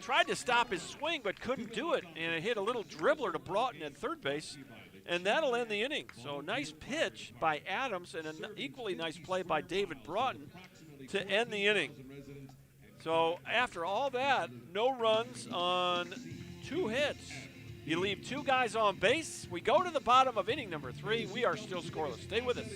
tried to stop his swing but couldn't do it. And it hit a little dribbler to Broughton at third base. And that'll end the inning. So nice pitch by Adams and an equally nice play by David Broughton to end the inning. So after all that, no runs on 2 hits. You leave 2 guys on base. We go to the bottom of inning number 3. We are still scoreless. Stay with us.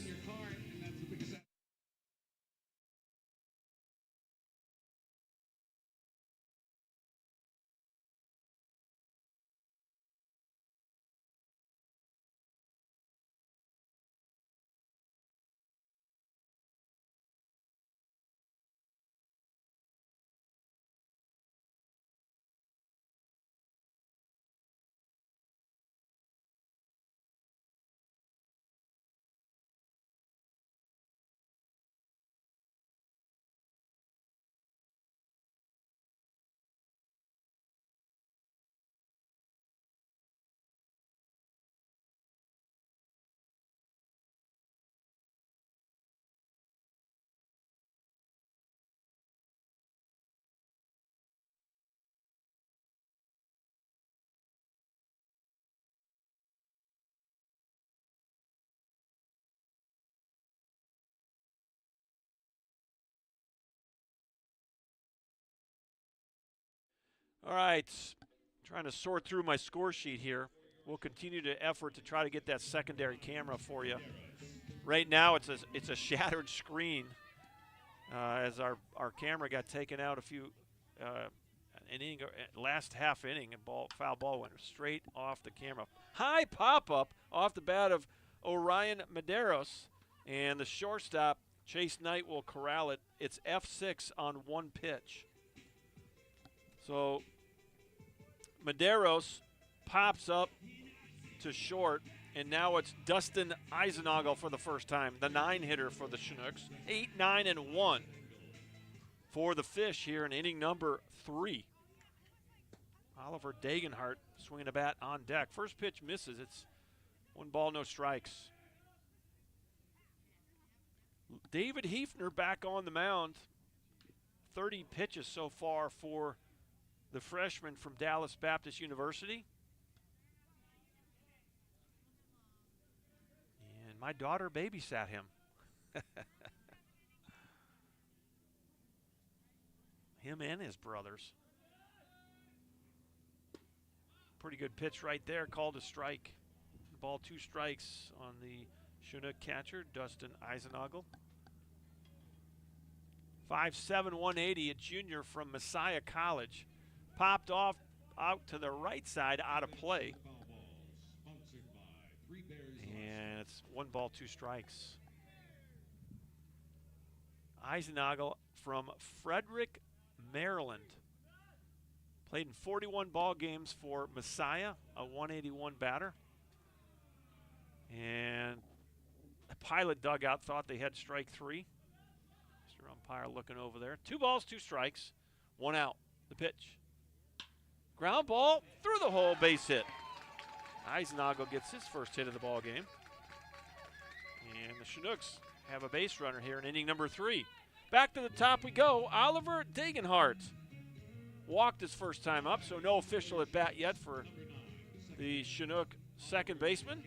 All right, trying to sort through my score sheet here. We'll continue to effort to try to get that secondary camera for you. Right now, it's a shattered screen as our camera got taken out a few inning, last half inning, and foul ball went straight off the camera. High pop up off the bat of Orion Medeiros, and the shortstop Chase Knight will corral it. It's F6 on 1 pitch. So Medeiros pops up to short, and now it's Dustin Eisenagel for the first time, the 9-hitter for the Chinooks. 8-9-1 for the Fish here in inning number 3. Oliver Dagenhart swinging a bat on deck. First pitch misses. It's 1 ball, no strikes. David Hefner back on the mound. 30 pitches so far for the freshman from Dallas Baptist University. And my daughter babysat him. Him and his brothers. Pretty good pitch right there, called a strike. Ball, 2 strikes on the Chinook catcher, Dustin Eisenagel. 5'7", 180, a junior from Messiah College. Popped off out to the right side, out of play. And it's 1 ball, 2 strikes. Eisenagel from Frederick, Maryland. Played in 41 ball games for Messiah, a 181 batter. And the Pilot dugout thought they had strike 3. Mr. Umpire looking over there. 2 balls, 2 strikes, 1 out. The pitch. Ground ball through the hole, base hit. Eisenagel gets his first hit of the ball game. And the Chinooks have a base runner here in inning number 3. Back to the top we go. Oliver Dagenhart walked his first time up, so no official at bat yet for the Chinook second baseman.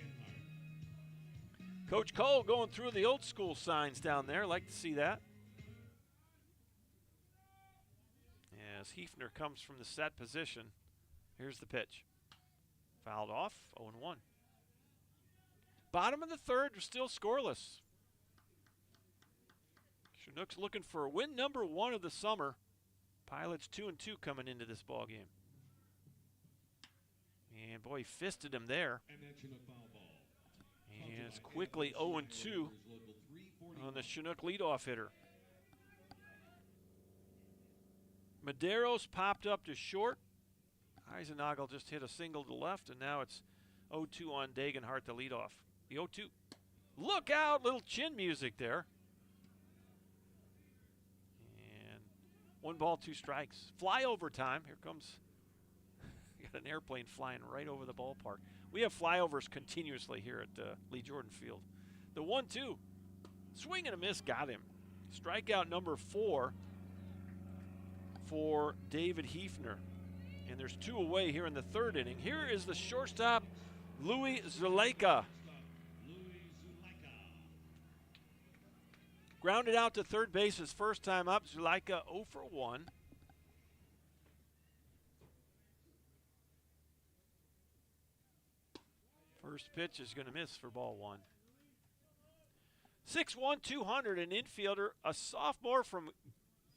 Coach Cole going through the old school signs down there. Like to see that. As Hefner comes from the set position, here's the pitch. Fouled off, 0-1. Bottom of the third, we're still scoreless. Chinooks looking for win number 1 of the summer. Pilots 2-2 coming into this ball game. And boy, he fisted him there. And it's quickly 0-2 on the Chinook leadoff hitter. Medeiros popped up to short. Eisenagel just hit a single to left, and now it's 0-2 on Dagenhart, the leadoff. The 0-2. Look out, little chin music there. And 1 ball, 2 strikes. Flyover time. Here comes, got an airplane flying right over the ballpark. We have flyovers continuously here at Lee Jordan Field. The 1-2. Swing and a miss got him. Strikeout number 4 for David Hefner. And there's 2 away here in the 3rd inning. Here is the shortstop, Louis Zuleika. Grounded out to third base his first time up. Zuleika 0 for 1. First pitch is going to miss for ball 1. 6'1", 200, an infielder, a sophomore from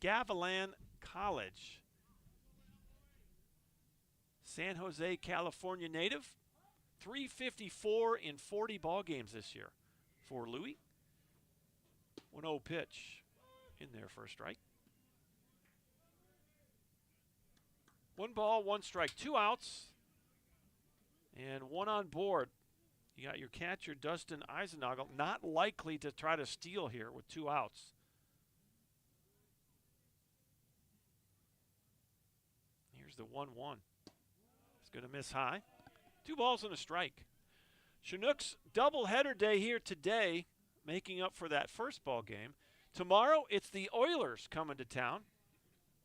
Gavilan College. San Jose, California native. 354 in 40 ball games this year for Louis. 1-0 pitch in there for a strike. 1 ball, 1 strike, 2 outs, and 1 on board. You got your catcher, Dustin Eisenagel, not likely to try to steal here with 2 outs. Here's the 1-1. It's going to miss high. 2 balls and a strike. Chinooks doubleheader day here today, making up for that first ball game. Tomorrow, it's the Oilers coming to town.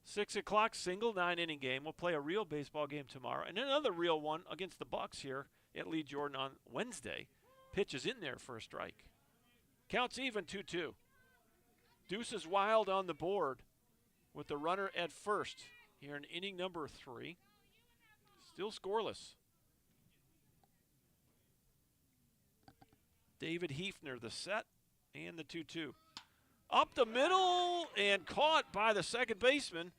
6 o'clock single 9-inning game. We'll play a real baseball game tomorrow, and another real one against the Bucks here at Lee Jordan on Wednesday. Pitch is in there for a strike. Counts even 2-2. Deuce is Wild on the board with the runner at first here in inning number 3. Still scoreless. David Hefner, the set, and the 2-2. Up the middle and caught by the second baseman.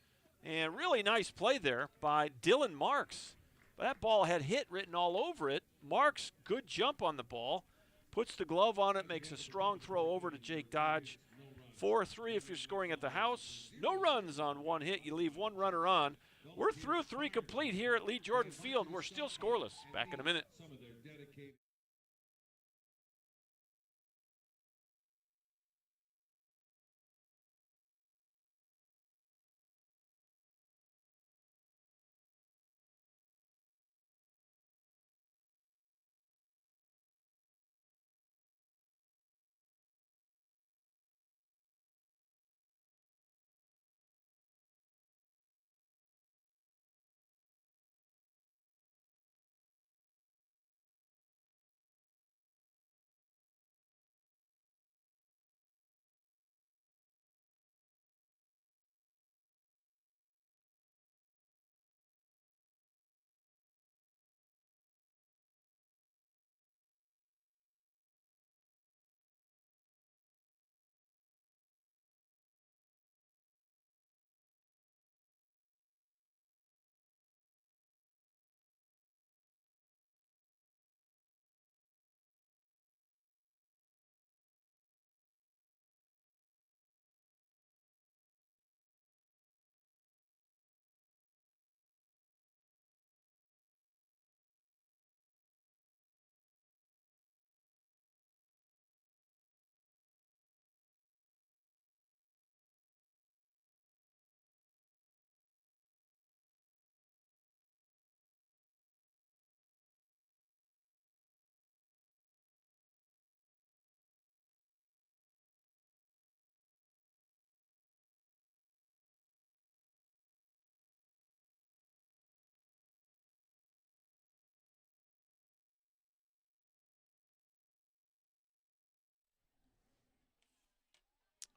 And really nice play there by Dylan Marks. But that ball had hit written all over it. Marks, good jump on the ball. Puts the glove on it, makes a strong throw over to Jake Dodge. 4-3 if you're scoring at the house. No runs on 1 hit. You leave 1 runner on. We're through 3 complete here at Lee Jordan Field. We're still scoreless. Back in a minute.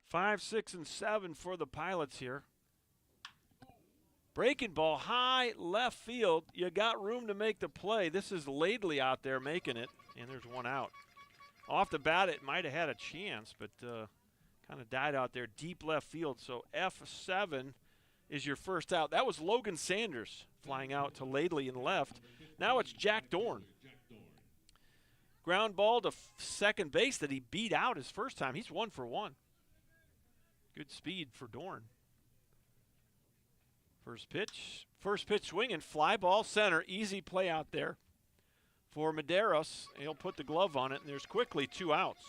5, 6, and 7 for the Pilots here. Breaking ball high left field. You got room to make the play. This is Laidley out there making it, and there's 1 out. Off the bat, it might have had a chance, but kind of died out there deep left field. So F7 is your first out. That was Logan Sanders flying out to Laidley in left. Now it's Jack Dorn. Ground ball to second base that he beat out his first time. He's 1 for 1. Good speed for Dorn. First pitch swinging, fly ball center. Easy play out there for Medeiros. He'll put the glove on it, and there's quickly 2 outs.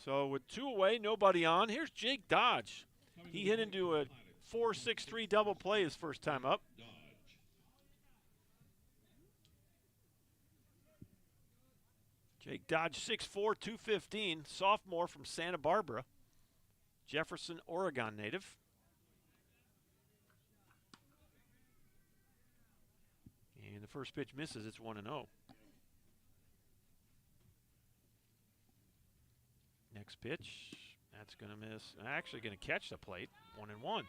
So with 2 away, nobody on. Here's Jake Dodge. He hit into a 4-6-3 double play his first time up. Jake Dodge, 6'4", 215, sophomore from Santa Barbara, Jefferson, Oregon native. And the first pitch misses. It's 1-0. Next pitch, that's going to miss. Actually going to catch the plate. 1-1.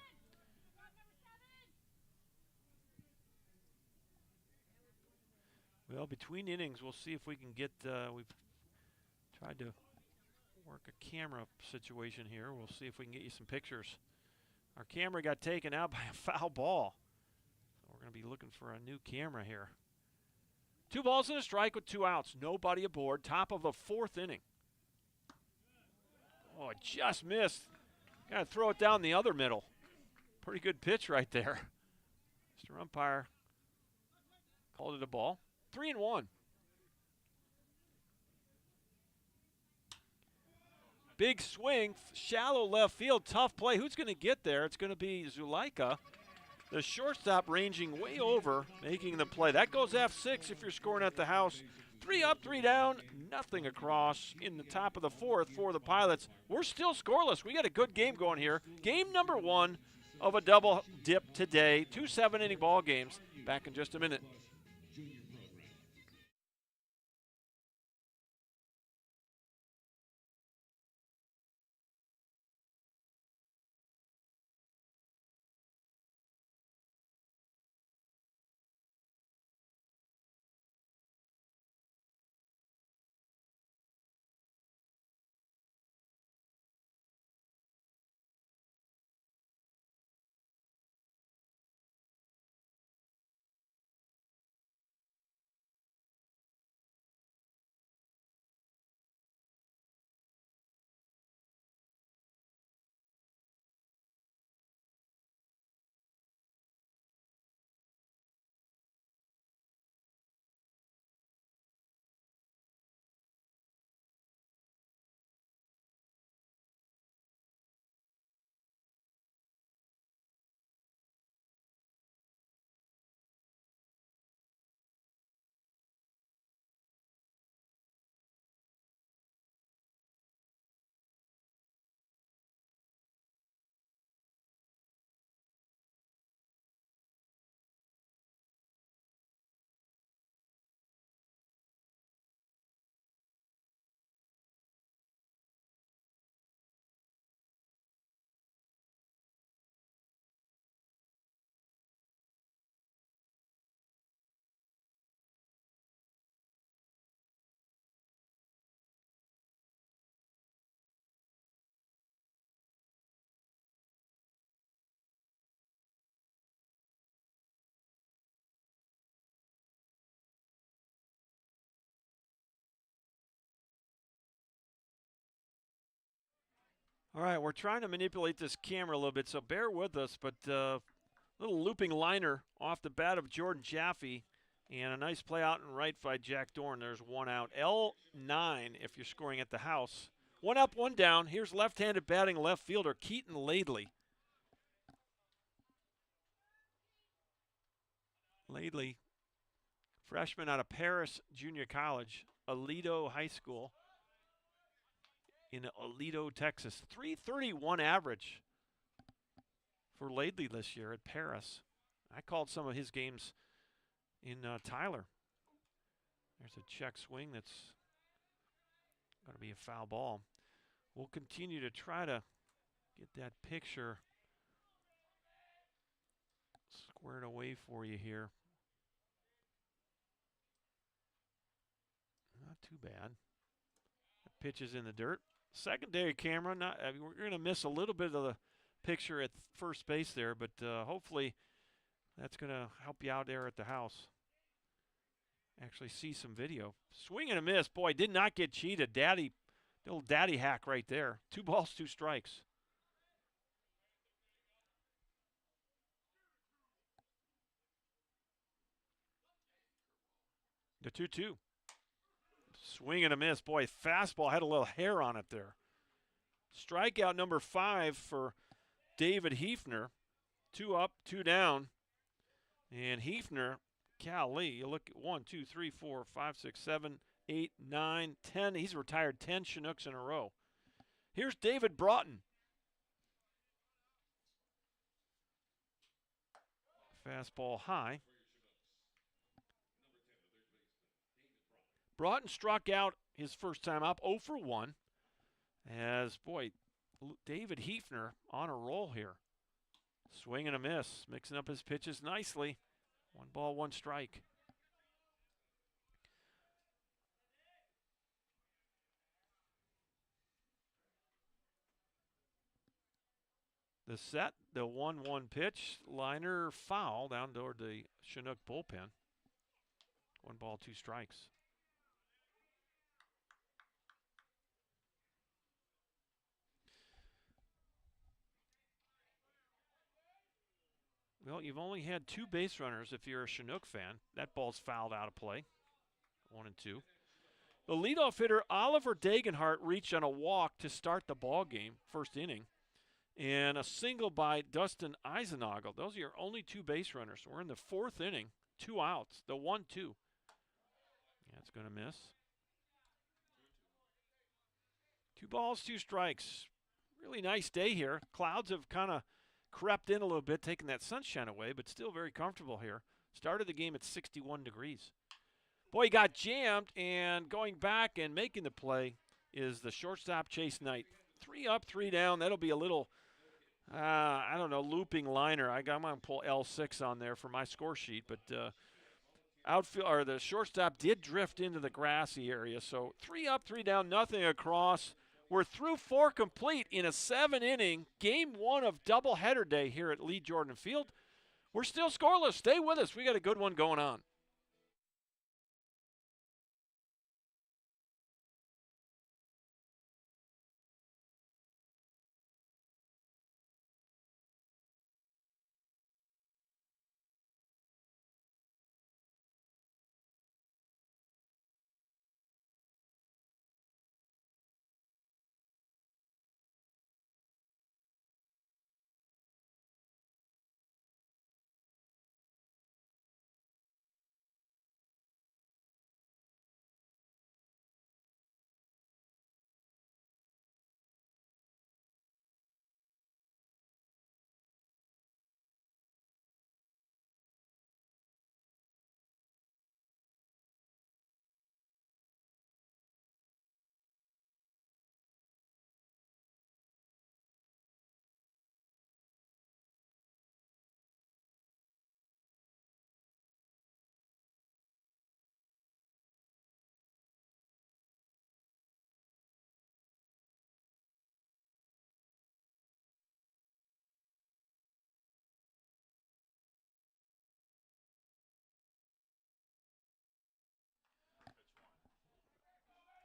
Well, between innings, we'll see if we can get, we've tried to work a camera situation here. We'll see if we can get you some pictures. Our camera got taken out by a foul ball. So we're going to be looking for a new camera here. 2 balls and a strike with 2 outs. Nobody aboard. Top of the 4th inning. Oh, it just missed. Got to throw it down the other middle. Pretty good pitch right there. Mr. Umpire called it a ball. 3-1. Big swing, shallow left field, tough play. Who's going to get there? It's going to be Zulaika. The shortstop ranging way over, making the play. That goes F6 if you're scoring at the house. 3 up, 3 down, nothing across in the top of the 4th for the Pilots. We're still scoreless. We got a good game going here. Game number 1 of a double dip today. 2 7-inning ball games. Back in just a minute. All right, we're trying to manipulate this camera a little bit, so bear with us. But little looping liner off the bat of Jordan Jaffe, and a nice play out and right by Jack Dorn. There's 1 out. L9 if you're scoring at the house. 1 up, 1 down. Here's left-handed batting left fielder Keaton Laidley. Laidley, freshman out of Paris Junior College, Aledo High School in Aledo, Texas. 331 average for Laidley this year at Paris. I called some of his games in Tyler. There's a check swing that's going to be a foul ball. We'll continue to try to get that picture squared away for you here. Not too bad. The pitch is in the dirt. Secondary camera, we're going to miss a little bit of the picture at first base there, but hopefully that's going to help you out there at the house. Actually see some video. Swing and a miss. Boy, did not get cheated. Little daddy hack right there. 2 balls, 2 strikes. The 2-2. Swing and a miss. Boy, fastball had a little hair on it there. Strikeout number 5 for David Hefner. 2 up, 2 down. And Hefner, golly, you look at 1, 2, 3, 4, 5, 6, 7, 8, 9, 10. He's retired 10 Chinooks in a row. Here's David Broughton. Fastball high. Broughton struck out his first time up, 0 for 1. As, boy, David Hefner on a roll here. Swing and a miss, mixing up his pitches nicely. 1 ball, 1 strike. The set, the 1-1 pitch, liner foul down toward the Chinook bullpen. 1 ball, 2 strikes. Well, you've only had 2 base runners if you're a Chinook fan. That ball's fouled out of play. 1 and 2. The leadoff hitter, Oliver Dagenhart, reached on a walk to start the ball game, first inning. And a single by Dustin Eisenagel. Those are your only 2 base runners. We're in the 4th inning, 2 outs, the 1-2. Yeah, it's going to miss. 2 balls, 2 strikes. Really nice day here. Clouds have kind of crept in a little bit, taking that sunshine away, but still very comfortable here. Started the game at 61 degrees. Boy, he got jammed, and going back and making the play is the shortstop, Chase Knight. 3 up, 3 down. That'll be a little, I don't know, looping liner. I'm going to pull L6 on there for my score sheet, but outfield or the shortstop did drift into the grassy area. So 3 up, 3 down, nothing across. We're through 4 complete in a 7-inning game 1 of doubleheader day here at Lee Jordan Field. We're still scoreless. Stay with us. We got a good one going on.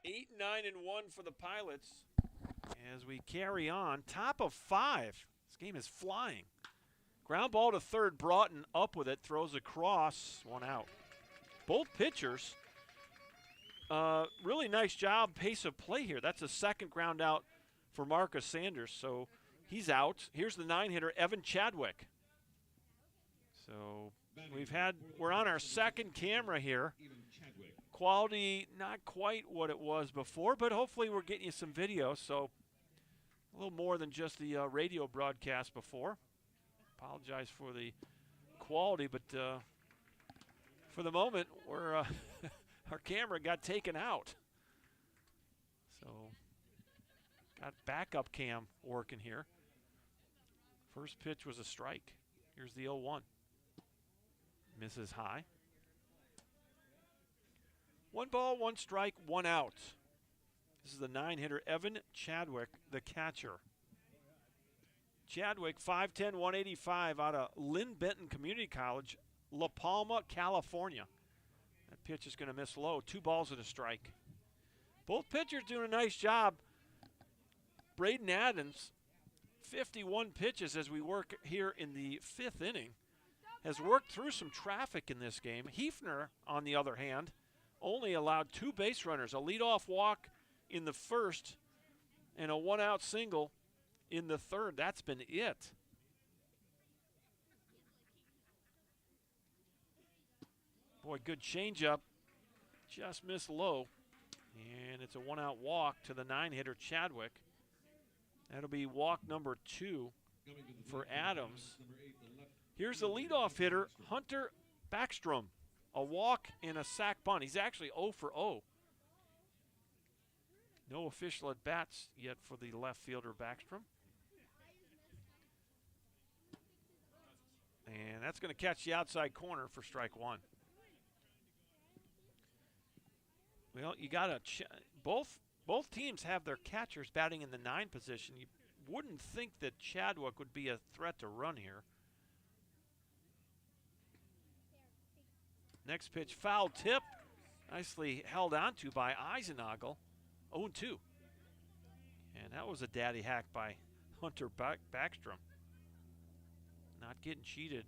Eight, 9, and 1 for the Pilots as we carry on. Top of 5. This game is flying. Ground ball to third. Broughton up with it. Throws across. 1 out. Both pitchers, really nice job. Pace of play here. That's a second ground out for Marcus Sanders. So he's out. Here's the 9-hitter, Evan Chadwick. So we're on our 2nd camera here. Quality not quite what it was before, but hopefully we're getting you some video, so a little more than just the radio broadcast before. Apologize for the quality, but for the moment, we're our camera got taken out. So got backup cam working here. First pitch was a strike. Here's the 0-1. Misses high. 1 ball, 1 strike, 1 out. This is the 9-hitter, Evan Chadwick, the catcher. Chadwick, 5'10", 185, out of Lynn Benton Community College, La Palma, California. That pitch is going to miss low. 2 balls and a strike. Both pitchers doing a nice job. Braden Adams, 51 pitches as we work here in the 5th inning, has worked through some traffic in this game. Hefner, on the other hand, only allowed 2 base runners, a leadoff walk in the 1st and a 1-out single in the 3rd. That's been it. Boy, good changeup. Just missed low. And it's a one-out walk to the 9-hitter Chadwick. That'll be walk number 2 for Adams. Here's the leadoff hitter, Hunter Backstrom. A walk and a sac bunt. He's actually 0 for 0. No official at-bats yet for the left fielder Backstrom. And that's going to catch the outside corner for strike 1. Well, you got to both teams have their catchers batting in the 9 position. You wouldn't think that Chadwick would be a threat to run here. Next pitch, foul tip. Nicely held onto by Eisenagel. 0-2. And that was a daddy hack by Hunter Backstrom. Not getting cheated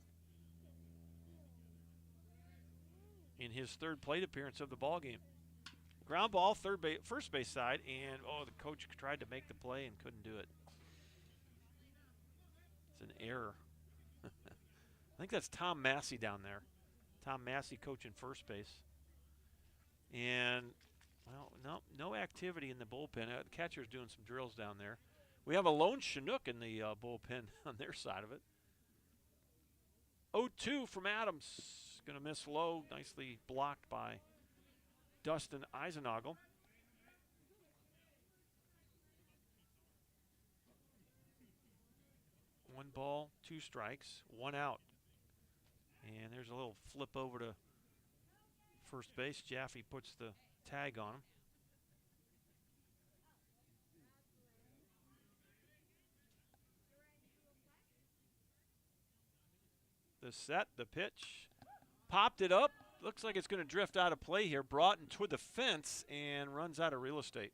in his 3rd plate appearance of the ballgame. Ground ball, first base side, and the coach tried to make the play and couldn't do it. It's an error. I think that's Tom Massey down there. Tom Massey coaching first base. And, well, no activity in the bullpen. The catcher's doing some drills down there. We have a lone Chinook in the bullpen on their side of it. 0-2 from Adams. Going to miss low. Nicely blocked by Dustin Eisenagel. One ball, 2 strikes, 1 out. And there's a little flip over to first base. Jaffe puts the tag on him. The set, the pitch, popped it up. Looks like it's going to drift out of play here. Broughton toward the fence and runs out of real estate.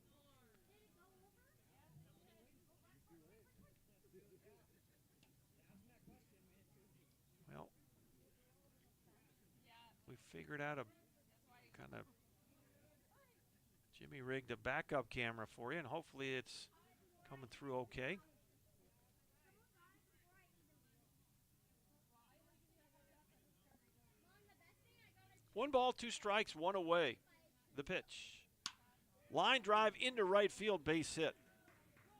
Well, we figured out a kind of Jimmy rigged a backup camera for you, and hopefully it's coming through okay. One ball, 2 strikes, 1 away. The pitch. Line drive into right field, base hit.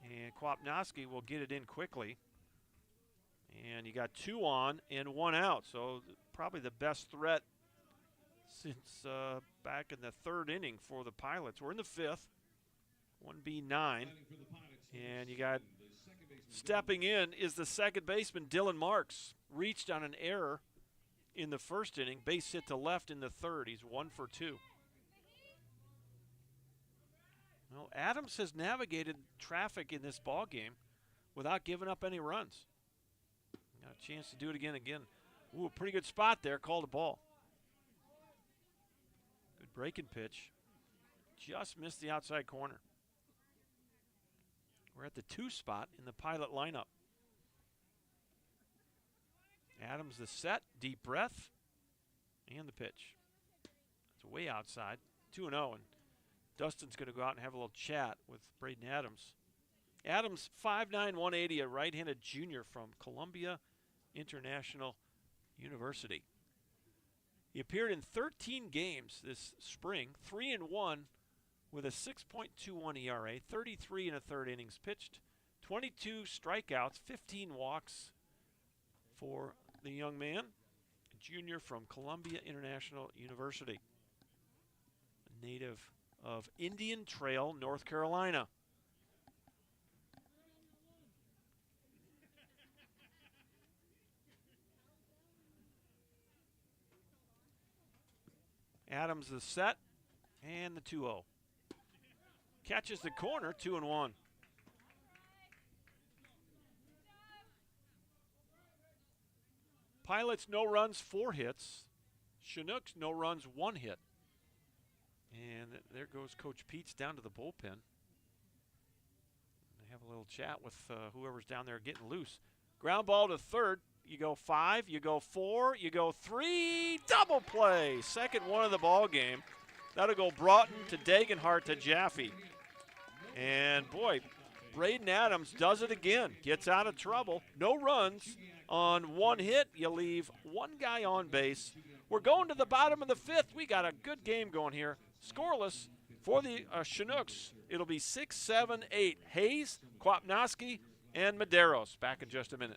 And Kwapnowski will get it in quickly. And you got 2 on and 1 out. So probably the best threat since back in the 3rd inning for the Pilots. We're in the 5th. 1B9. And you got stepping in is the second baseman, Dylan Marks. Reached on an error in the 1st inning, base hit to left in the 3rd. He's 1 for 2. Well, Adams has navigated traffic in this ball game without giving up any runs. Got a chance to do it again. Ooh, a pretty good spot there. Called a ball. Good breaking pitch. Just missed the outside corner. We're at the 2 spot in the Pilot lineup. Adams the set, deep breath, and the pitch. It's way outside, 2-0, and Dustin's going to go out and have a little chat with Braden Adams. Adams, 5'9", 180, a right-handed junior from Columbia International University. He appeared in 13 games this spring, 3-1 with a 6.21 ERA, 33 1/3 innings pitched, 22 strikeouts, 15 walks for the young man, a junior from Columbia International University, a native of Indian Trail, North Carolina. Adams the set and the 2-0. Catches the corner, 2-1. Pilots, no runs, 4 hits. Chinooks, no runs, 1 hit. And there goes Coach Peets down to the bullpen. They have a little chat with whoever's down there getting loose. Ground ball to 3rd. You go 5, you go 4, you go 3. Double play. Second one of the ball game. That'll go Broughton to Dagenhart to Jaffe. And boy, Braden Adams does it again. Gets out of trouble. No runs on 1 hit. You leave 1 guy on base. We're going to the bottom of the 5th. We got a good game going here. Scoreless, For the Chinooks, it'll be 6, 7, 8. Hayes, Kwapnowski, and Medeiros. Back in just a minute.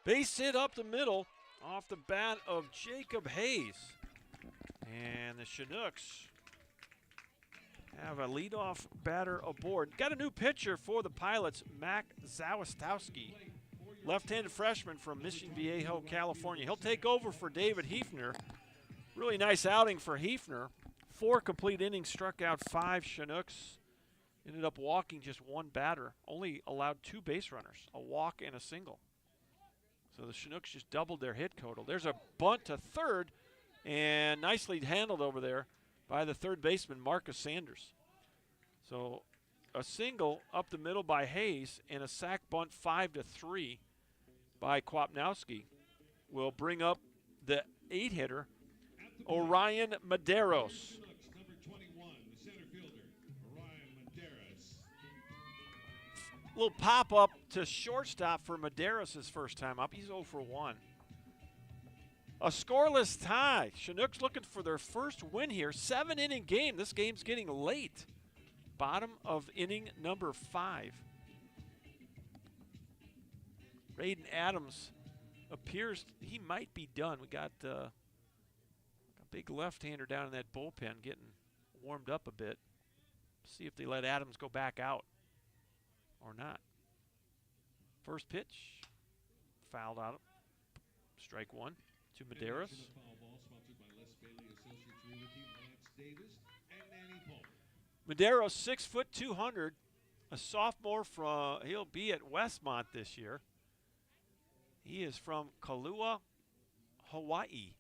Base hit up the middle off the bat of Jacob Hayes. And the Chinooks have a leadoff batter aboard. Got a new pitcher for the Pilots, Mac Zawistowski, left-handed freshman from Mission Viejo, California. He'll take over for David Hefner. Really nice outing for Hefner. 4 complete innings, struck out 5 Chinooks. Ended up walking just 1 batter. Only allowed 2 base runners, a walk and a single. So the Chinooks just doubled their hit total. There's a bunt to third, and nicely handled over there by the third baseman, Marcus Sanders. So a single up the middle by Hayes and a sac bunt 5-3 by Kwapnowski will bring up the 8-hitter, Orion Medeiros.
Number 21, the center fielder, Orion Medeiros.
Little pop-up to shortstop for Medeiros' first time up. He's 0 for 1. A scoreless tie. Chinooks looking for their first win here. 7-inning game. This game's getting late. Bottom of inning number 5. Raiden Adams appears he might be done. We got a big left-hander down in that bullpen getting warmed up a bit. See if they let Adams go back out or not. First pitch, fouled out. Strike 1 to Medeiros. Medeiros, 6 foot 200, a sophomore from. He'll be at Westmont this year. He is from Kailua, Hawaii.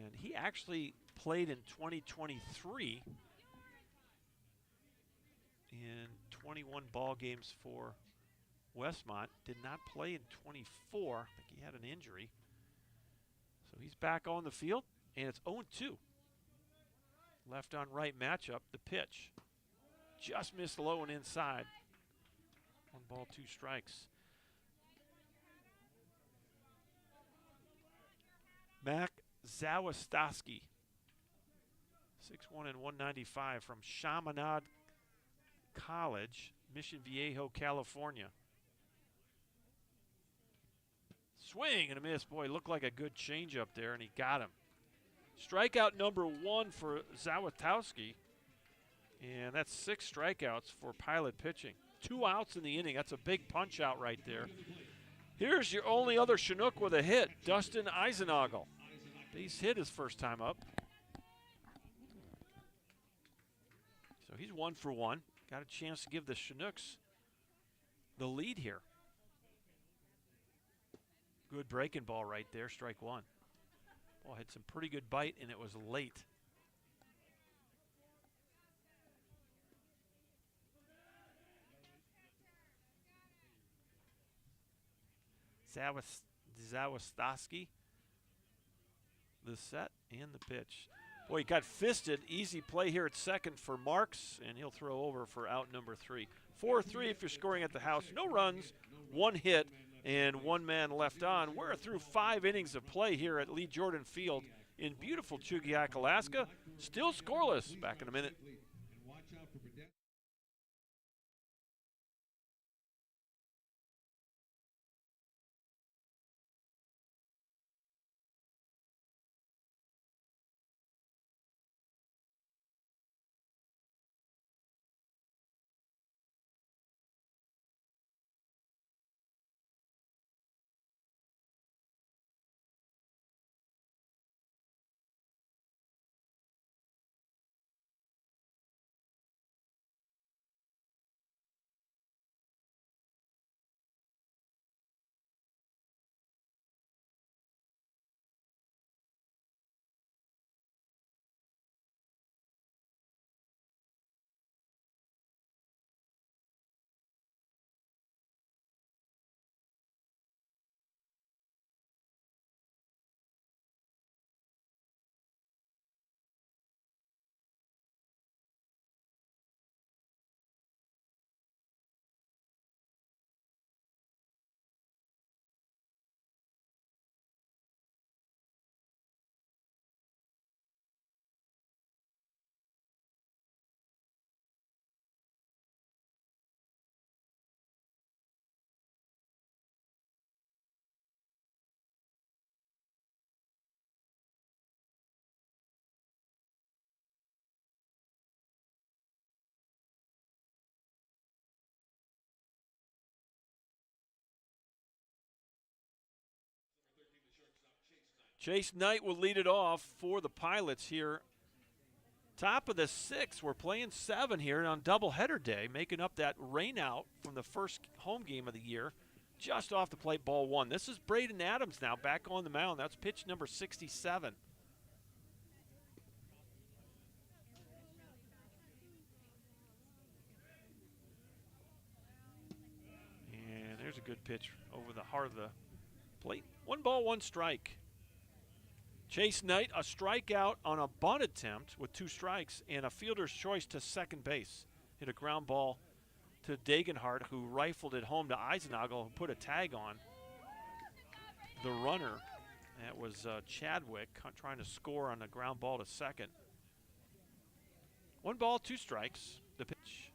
And he actually played in 2023 in 21 ball games for Westmont. Did not play in 24. I think he had an injury. So he's back on the field, and it's 0-2. Left on right matchup. The pitch just missed low and inside. 1 ball, 2 strikes. Mac Zawistowski. 6'1" and 195 from Chaminade College, Mission Viejo, California. Swing and a miss. Boy, looked like a good changeup there, and he got him. Strikeout number 1 for Zawistowski. And that's 6 strikeouts for Pilot pitching. 2 outs in the inning. That's a big punch out right there. Here's your only other Chinook with a hit, Dustin Eisenagel. Base hit his first time up. So he's 1 for 1. Got a chance to give the Chinooks the lead here. Good breaking ball right there, strike 1. Ball had some pretty good bite, and it was late. Zawistowski, the set and the pitch. Boy, he got fisted. Easy play here at second for Marks, and he'll throw over for out number 3. 4-3 if you're scoring at the house. No runs, 1 hit, and 1 man left on. We're through 5 innings of play here at Lee Jordan Field in beautiful Chugiak, Alaska. Still scoreless. Back in a minute. Chase Knight will lead it off for the Pilots here. Top of the 6th. We're playing 7 here on doubleheader day, making up that rain out from the first home game of the year. Just off the plate, ball 1. This is Braden Adams now back on the mound. That's pitch number 67. And there's a good pitch over the heart of the plate. 1 ball, 1 strike. Chase Knight, a strikeout on a bunt attempt with 2 strikes and a fielder's choice to second base. Hit a ground ball to Degenhardt, who rifled it home to Eisenagel, who put a tag on the runner. That was Chadwick trying to score on a ground ball to second. 1 ball, 2 strikes. The pitch.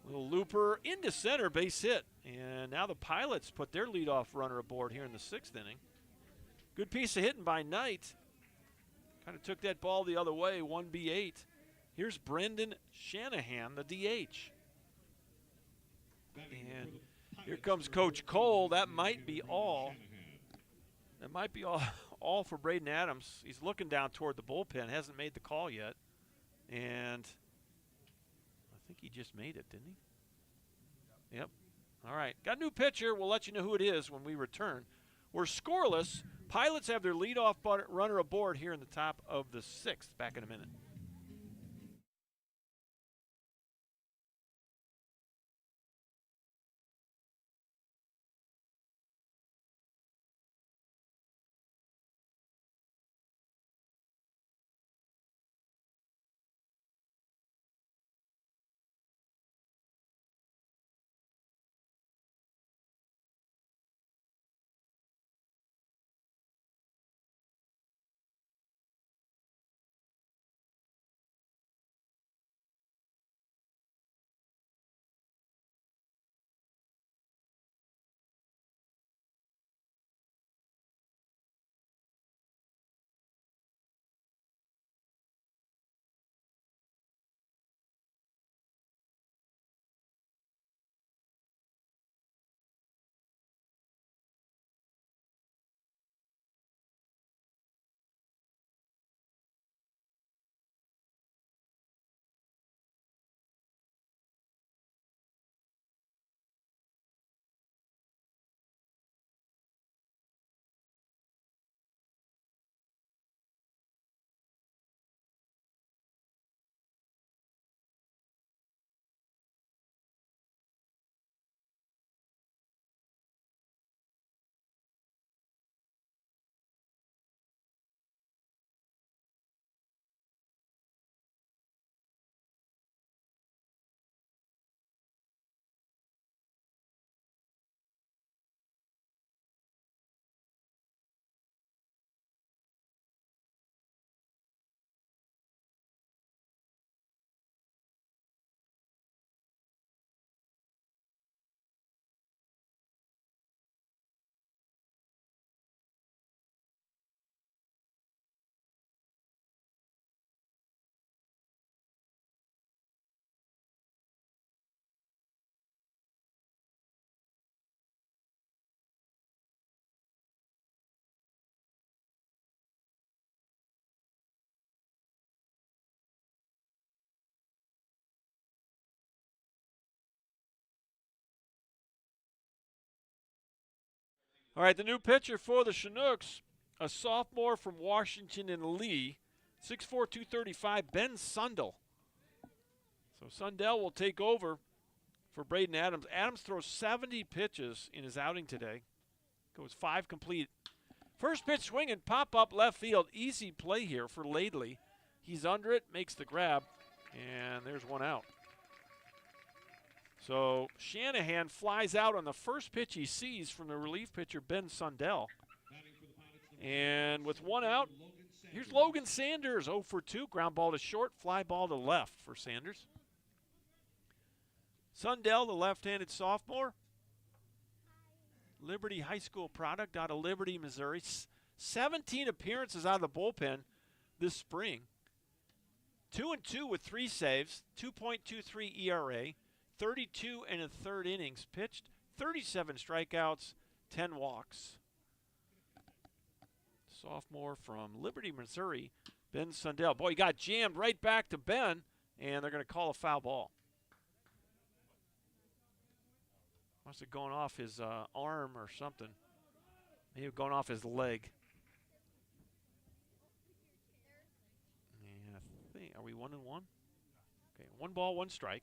Little looper into center, base hit. And now the Pilots put their leadoff runner aboard here in the 6th inning. Good piece of hitting by Knight. Kind of took that ball the other way, 1B8. Here's Brendan Shanahan, the DH. And here comes Coach Cole. That might be all. That might be all for Braden Adams. He's looking down toward the bullpen, hasn't made the call yet. And I think he just made it, didn't he? Yep. All right. Got a new pitcher. We'll let you know who it is when we return. We're scoreless. Pilots have their leadoff runner aboard here in the top of the 6th. Back in a minute. All right, the new pitcher for the Chinooks, a sophomore from Washington and Lee, 6'4", 235, Ben Sundell. So Sundell will take over for Braden Adams. Adams throws 70 pitches in his outing today. Goes 5 complete. First pitch swinging, pop up left field. Easy play here for Laidley. He's under it, makes the grab, and there's one out. So Shanahan flies out on the first pitch he sees from the relief pitcher, Ben Sundell. And with one out, here's Logan Sanders, 0 for 2. Ground ball to short, fly ball to left for Sanders. Sundell, the left-handed sophomore, Liberty High School product out of Liberty, Missouri. 17 appearances out of the bullpen this spring. 2-2 with 3 saves, 2.23 ERA, 32 and a third innings pitched, 37 strikeouts, 10 walks. Sophomore from Liberty, Missouri, Ben Sundell. Boy, he got jammed right back to Ben, and they're going to call a foul ball. Must have gone off his arm or something. Maybe going off his leg. And I think, are we 1-1? Okay, 1 ball, 1 strike.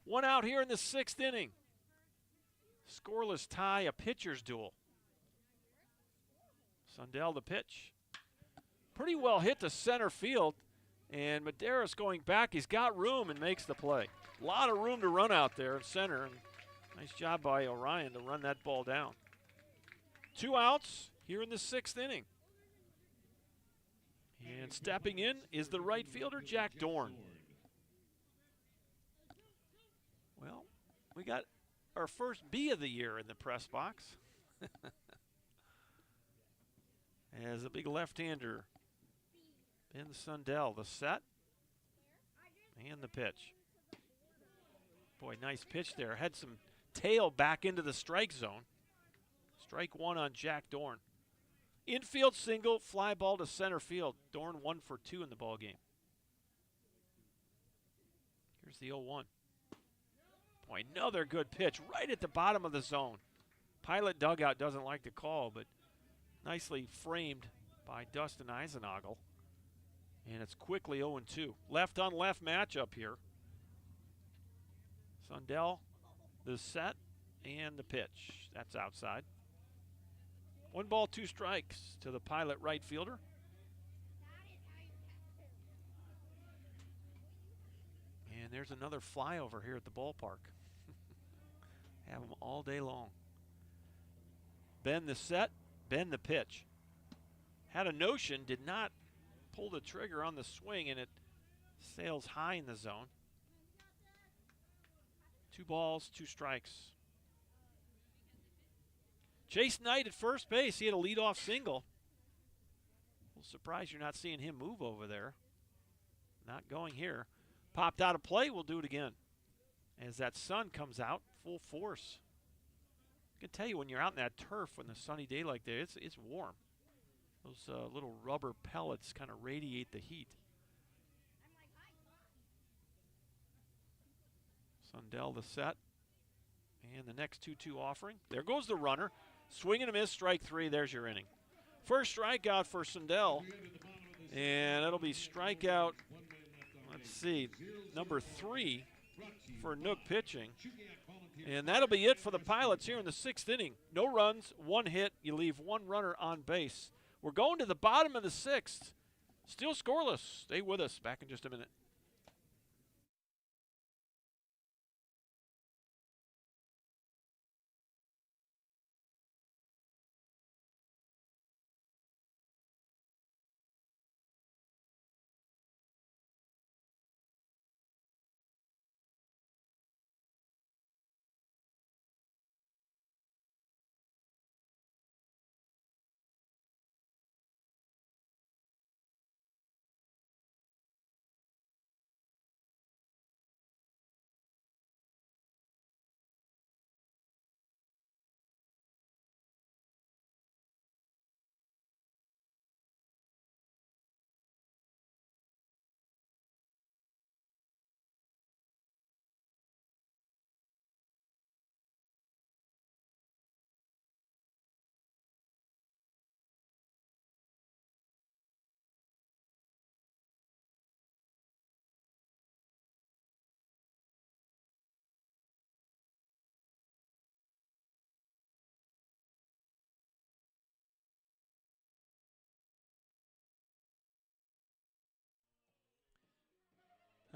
1 out here in the 6th inning. Scoreless tie, a pitcher's duel. Sundell the pitch. Pretty well hit to center field. And Medeiros going back. He's got room and makes the play. A lot of room to run out there in center. And nice job by Orion to run that ball down. 2 outs here in the 6th inning. And stepping in is the right fielder, Jack Dorn. Well, we got our first B of the year in the press box. As a big left-hander, Ben Sundell, the set and the pitch. Boy, nice pitch there. Had some tail back into the strike zone. Strike 1 on Jack Dorn. Infield single, fly ball to center field. Dorn 1 for 2 in the ball game. Here's the 0-1. Boy, another good pitch right at the bottom of the zone. Pilot dugout doesn't like the call, but nicely framed by Dustin Eisenagel. And it's quickly 0-2. Left on left matchup here. Sundell, the set, and the pitch. That's outside. 1 ball, 2 strikes to the Pilot right fielder. And there's another flyover here at the ballpark. Have them all day long. Ben the set, Ben the pitch. Had a notion, did not pull the trigger on the swing, and it sails high in the zone. 2 balls, 2 strikes. Chase Knight at first base. He had a leadoff single. A little surprised you're not seeing him move over there. Not going here. Popped out of play. We'll do it again. As that sun comes out, full force. I can tell you when you're out in that turf on a sunny day like that, it's warm. Those little rubber pellets kind of radiate the heat. Sundell the set. And the next 2-2 offering. There goes the runner. Swing and a miss, strike 3. There's your inning. First strikeout for Sundell. And it'll be strikeout, let's see, number 3 for Nook pitching. And that'll be it for the Pilots here in the 6th inning. No runs, 1 hit. You leave 1 runner on base. We're going to the bottom of the 6th. Still scoreless. Stay with us. Back in just a minute.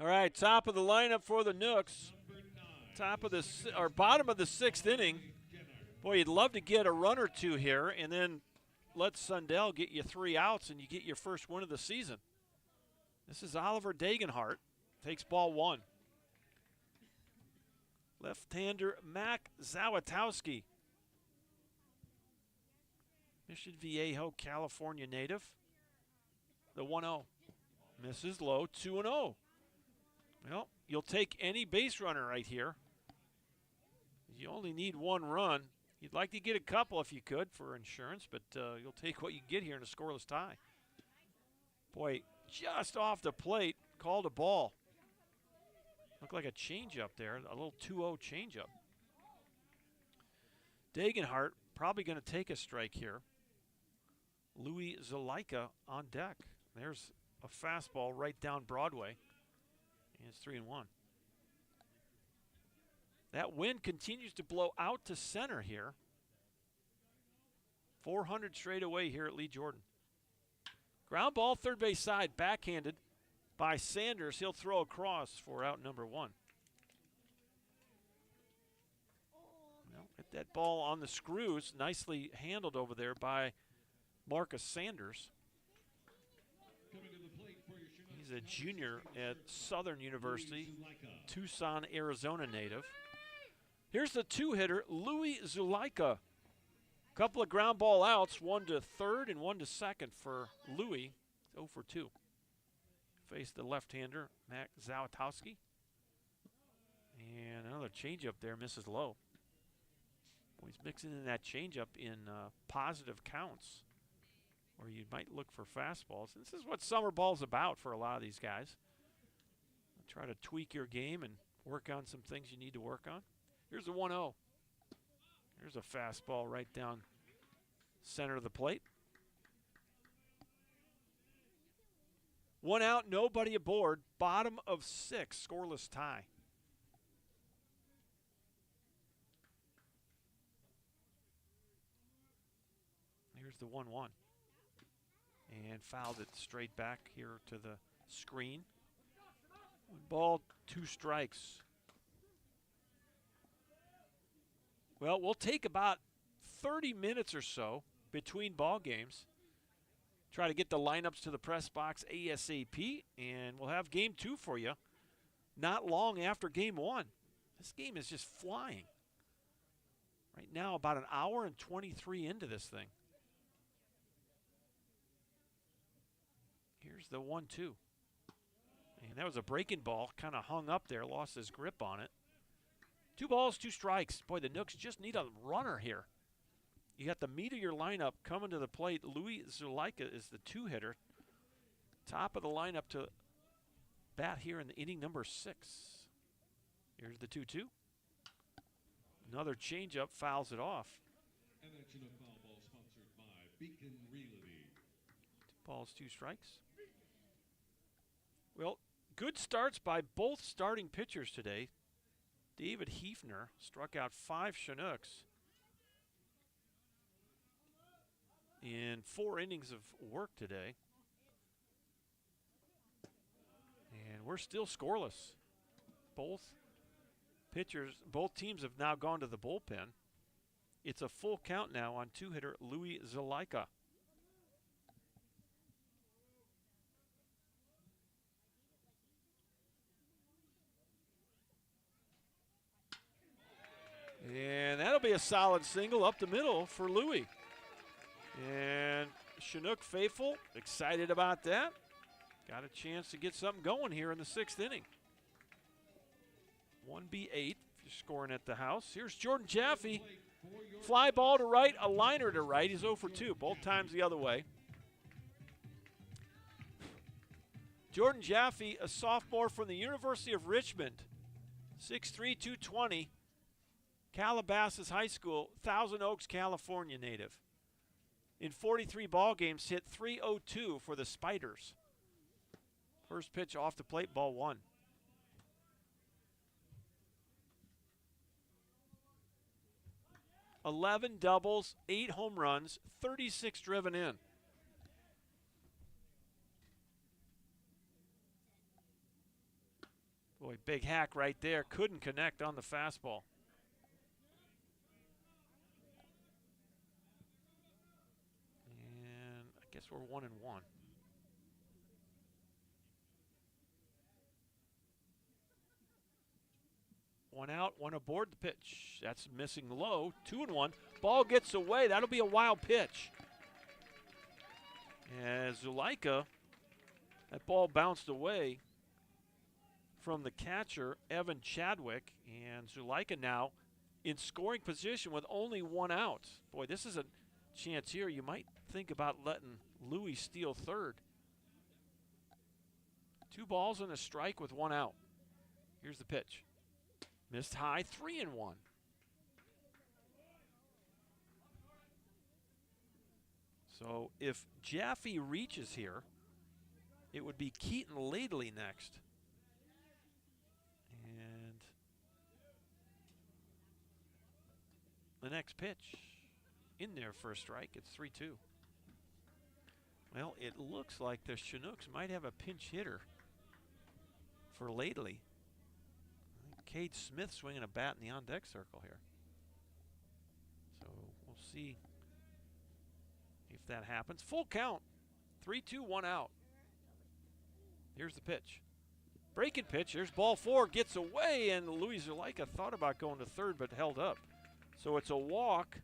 All right, top of the lineup for the Nooks. Top of the or bottom of the 6th inning. Boy, you'd love to get a run or two here, and then let Sundell get you 3 outs, and you get your first win of the season. This is Oliver Dagenhart. Takes ball 1. Left-hander Mac Zawatowski. Mission Viejo, California native. The 1-0. Misses low, 2-0. Well, you'll take any base runner right here. You only need 1 run. You'd like to get a couple if you could for insurance, but you'll take what you get here in a scoreless tie. Boy, just off the plate, called a ball. Looked like a changeup there, a little 2-0 changeup. Dagenhart probably going to take a strike here. Louis Zalaika on deck. There's a fastball right down Broadway. And it's 3-1. That wind continues to blow out to center here. 400 straight away here at Lee Jordan. Ground ball, third base side, backhanded by Sanders. He'll throw across for out number 1. Well, get that ball on the screws. Nicely handled over there by Marcus Sanders. He's a junior at Southern University, Tucson, Arizona native. Here's the 2-hitter, Louis Zulaika. Couple of ground ball outs, 1 to third and 1 to second for Louis. 0 for 2. Face the left-hander, Mac Zawatowski. And another changeup there, misses low. Boy, he's mixing in that changeup in positive counts, where you might look for fastballs. This is what summer ball's about for a lot of these guys. Try to tweak your game and work on some things you need to work on. Here's the 1-0. Here's a fastball right down center of the plate. 1 out, nobody aboard. Bottom of 6, scoreless tie. Here's the 1-1. And fouled it straight back here to the screen. 1 ball, 2 strikes. Well, we'll take about 30 minutes or so between ball games. Try to get the lineups to the press box ASAP, and we'll have game 2 for you not long after game 1. This game is just flying. Right now, about an hour and 23 into this thing. Here's the 1-2. And that was a breaking ball, kind of hung up there, lost his grip on it. 2 balls, 2 strikes. Boy, the Nooks just need a runner here. You got the meat of your lineup coming to the plate. Louis Zulaika is the 2-hitter. Top of the lineup to bat here in the inning number 6. Here's the 2-2. Another changeup, fouls it off.
And that Chinook foul ball sponsored by Beacon Realty.
2 balls, 2 strikes. Well, good starts by both starting pitchers today. David Hefner struck out 5 Chinooks in 4 innings of work today. And we're still scoreless. Both teams have now gone to the bullpen. It's a full count now on 2-hitter Louis Zulaika. And that'll be a solid single up the middle for Louis. And Chinook faithful, excited about that. Got a chance to get something going here in the 6th inning. 1B8 if you're scoring at the house. Here's Jordan Jaffe. Fly ball to right, a liner to right. He's 0 for 2, both times the other way. Jordan Jaffe, a sophomore from the University of Richmond. 6'3", 220. Calabasas High School, Thousand Oaks, California native. In 43 ball games, hit .302 for the Spiders. First pitch off the plate, ball 1. $11 doubles, 8 home runs, 36 driven in. Boy, big hack right there. Couldn't connect on the fastball. And I guess we're 1-1. One out, one aboard the pitch. That's missing low. 2-1. Ball gets away. That'll be a wild pitch. As Zuleika, that ball bounced away from the catcher, Evan Chadwick. And Zuleika now in scoring position with only one out. Boy, this is a chance here. You might think about letting Louis steal third. 2 balls and a strike with 1 out. Here's the pitch. Missed high, 3-1. So if Jaffe reaches here, it would be Keaton Laidley next. And the next pitch in there for a strike. It's 3-2. Well, it looks like the Chinooks might have a pinch hitter for Laidley. Cade Smith swinging a bat in the on-deck circle here. So we'll see if that happens. Full count. 3-2, 1 out. Here's the pitch. Breaking pitch. Here's ball 4. Gets away, and Louis Zuleika thought about going to third but held up. So it's a walk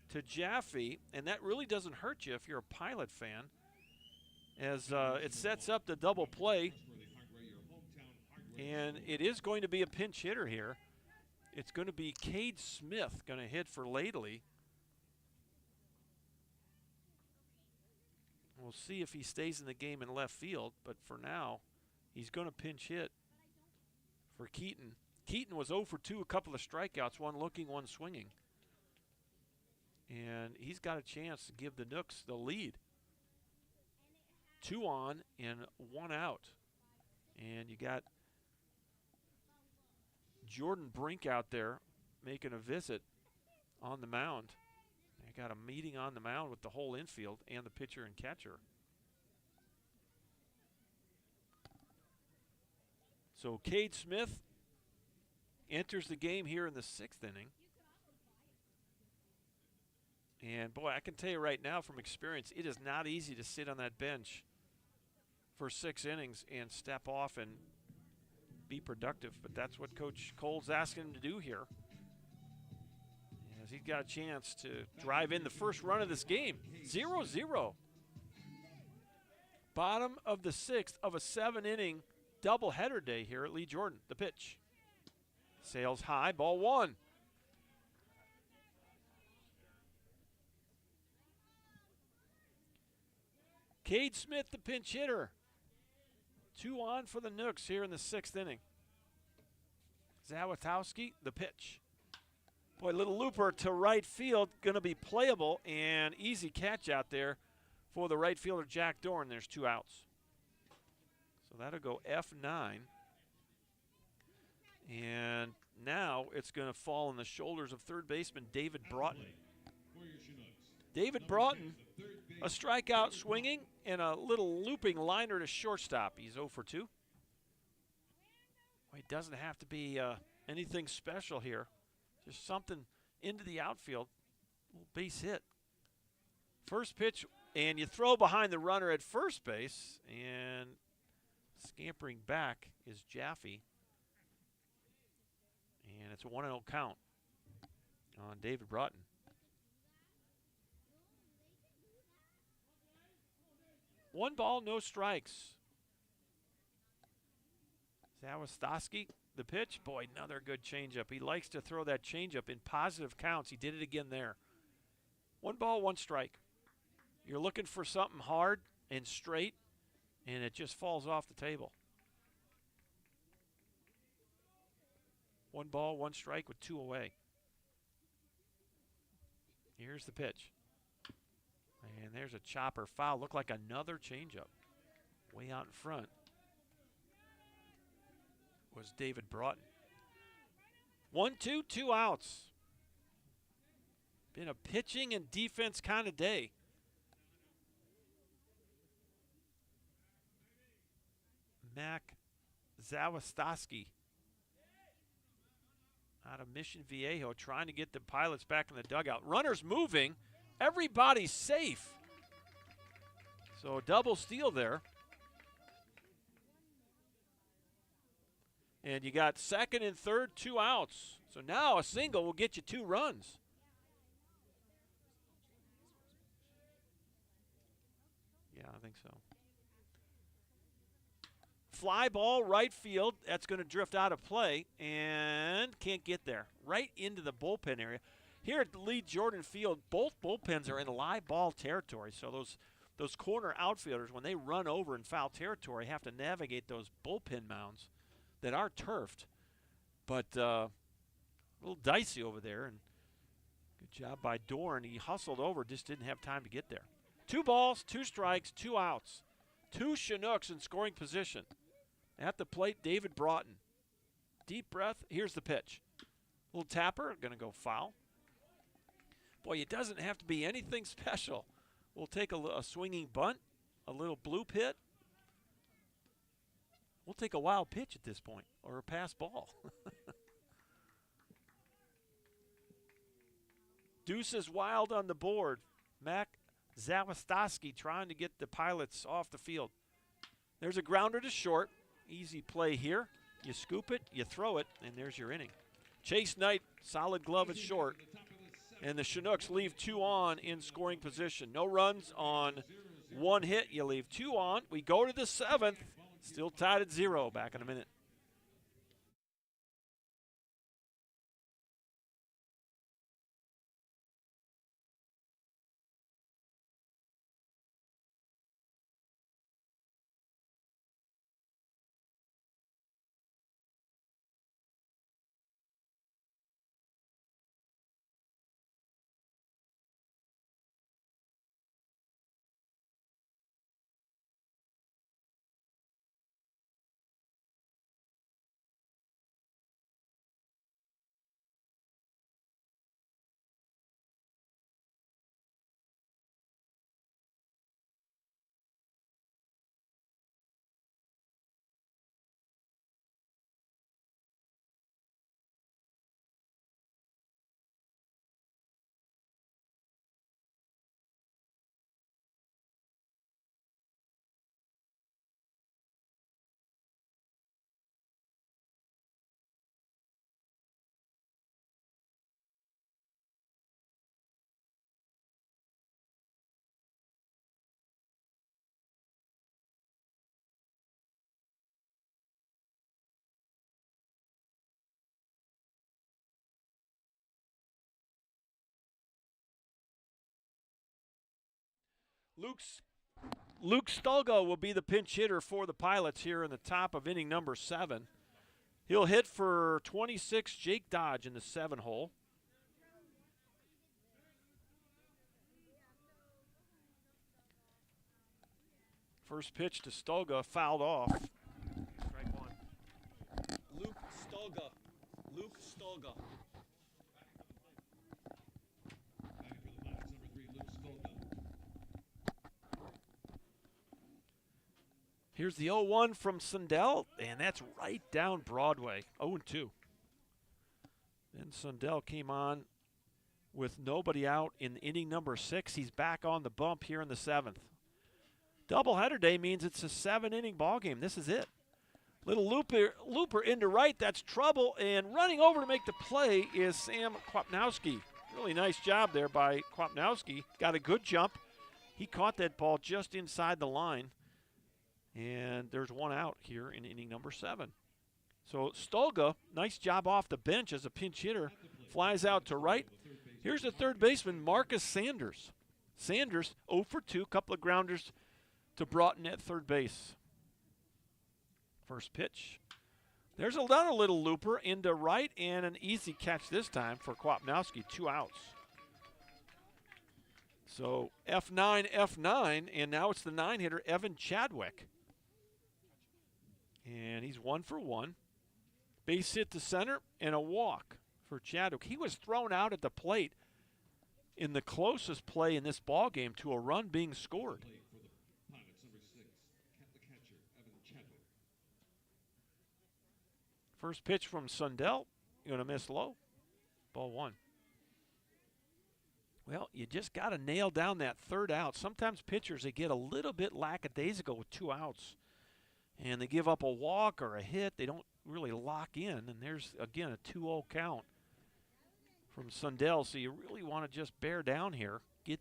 to Jaffe, and that really doesn't hurt you if you're a Pilot fan, as it sets up the double play. And it is going to be a pinch hitter here. It's going to be Cade Smith going to hit for Laidley. We'll see if he stays in the game in left field, but for now, he's going to pinch hit for Keaton. Keaton was 0 for 2, a couple of strikeouts, one looking, one swinging. And he's got a chance to give the Nooks the lead. 2 on and 1 out. And you got Jordan Brink out there making a visit on the mound. They got a meeting on the mound with the whole infield and the pitcher and catcher. So Cade Smith enters the game here in the 6th inning. And boy, I can tell you right now from experience, it is not easy to sit on that bench for 6 innings and step off and be productive, but that's what Coach Cole's asking him to do here, as he's got a chance to drive in the first run of this game. 0-0. Bottom of the 6th of a 7-inning doubleheader day here at Lee Jordan. The pitch. Sails high, ball 1. Cade Smith, the pinch hitter. 2 on for the Nooks here in the 6th inning. Zawitowski, the pitch. Boy, little looper to right field, going to be playable, and easy catch out there for the right fielder, Jack Dorn. There's 2 outs. So that'll go F9. And now it's going to fall on the shoulders of third baseman David Broughton. David Broughton, a strikeout swinging and a little looping liner to shortstop. He's 0 for 2. Well, he doesn't have to be anything special here. Just something into the outfield. Little base hit. First pitch, and you throw behind the runner at first base, and scampering back is Jaffe. And it's a 1-0 count on David Broughton. One ball, no strikes. Zawistowski, the pitch. Boy, another good changeup. He likes to throw that changeup in positive counts. He did it again there. 1 ball, 1 strike. You're looking for something hard and straight, and it just falls off the table. 1 ball, 1 strike with 2 away. Here's the pitch. And there's a chopper foul. Looked like another changeup. Way out in front was David Broughton. 1-2, 2 outs. Been a pitching and defense kind of day. Mac Zawistowski out of Mission Viejo, trying to get the Pilots back in the dugout. Runners moving. Everybody's safe. So double steal there. And you got second and third, 2 outs. So now a single will get you 2 runs. Yeah, I think so. Fly ball, right field. That's going to drift out of play and can't get there. Right into the bullpen area. Here at Lee Jordan Field, both bullpens are in live ball territory. So those corner outfielders, when they run over in foul territory, have to navigate those bullpen mounds that are turfed. But a little dicey over there. And good job by Dorn. He hustled over, just didn't have time to get there. 2 balls, 2 strikes, 2 outs. 2 Chinooks in scoring position. At the plate, David Broughton. Deep breath. Here's the pitch. Little tapper, going to go foul. Boy, it doesn't have to be anything special. We'll take a swinging bunt, a little bloop hit. We'll take a wild pitch at this point, or a pass ball. Deuces wild on the board. Mac Zawistowski trying to get the Pilots off the field. There's a grounder to short. Easy play here. You scoop it, you throw it, and there's your inning. Chase Knight, solid glove at short. And the Chinooks leave 2 on in scoring position. No runs on 1 hit. You leave 2 on. We go to the 7th. Still tied at 0. Back in a minute. Luke Stulgo will be the pinch hitter for the Pilots here in the top of inning number 7. He'll hit for 26, Jake Dodge in the 7 hole. First pitch to Stulga, fouled off. Strike 1. Luke Stulga. Luke Stulga. Here's the 0-1 from Sundell, and that's right down Broadway, 0-2. Then Sundell came on with nobody out in inning number 6. He's back on the bump here in the 7th. Doubleheader day means it's a 7-inning ball game. This is it. Little looper into right, that's trouble, and running over to make the play is Sam Kwapnowski. Really nice job there by Kwapnowski. Got a good jump. He caught that ball just inside the line. And there's 1 out here in inning number 7. So Stulga, nice job off the bench as a pinch hitter, flies out to right. Here's the third baseman, Marcus Sanders. Sanders 0 for 2, couple of grounders to Broughton at third base. First pitch. There's another little looper into right and an easy catch this time for Kwapnowski, 2 outs. So F9, and now it's the 9-hitter, Evan Chadwick. And he's 1 for 1. Base hit to center and a walk for Chadwick. He was thrown out at the plate in the closest play in this ball game to a run being scored. First pitch from Sundell Going to miss low. Ball 1. Well, you just got to nail down that third out. Sometimes pitchers, they get a little bit lackadaisical with 2 outs, and they give up a walk or a hit. They don't really lock in, and there's, again, a 2-0 count from Sundell. So you really want to just bear down here, get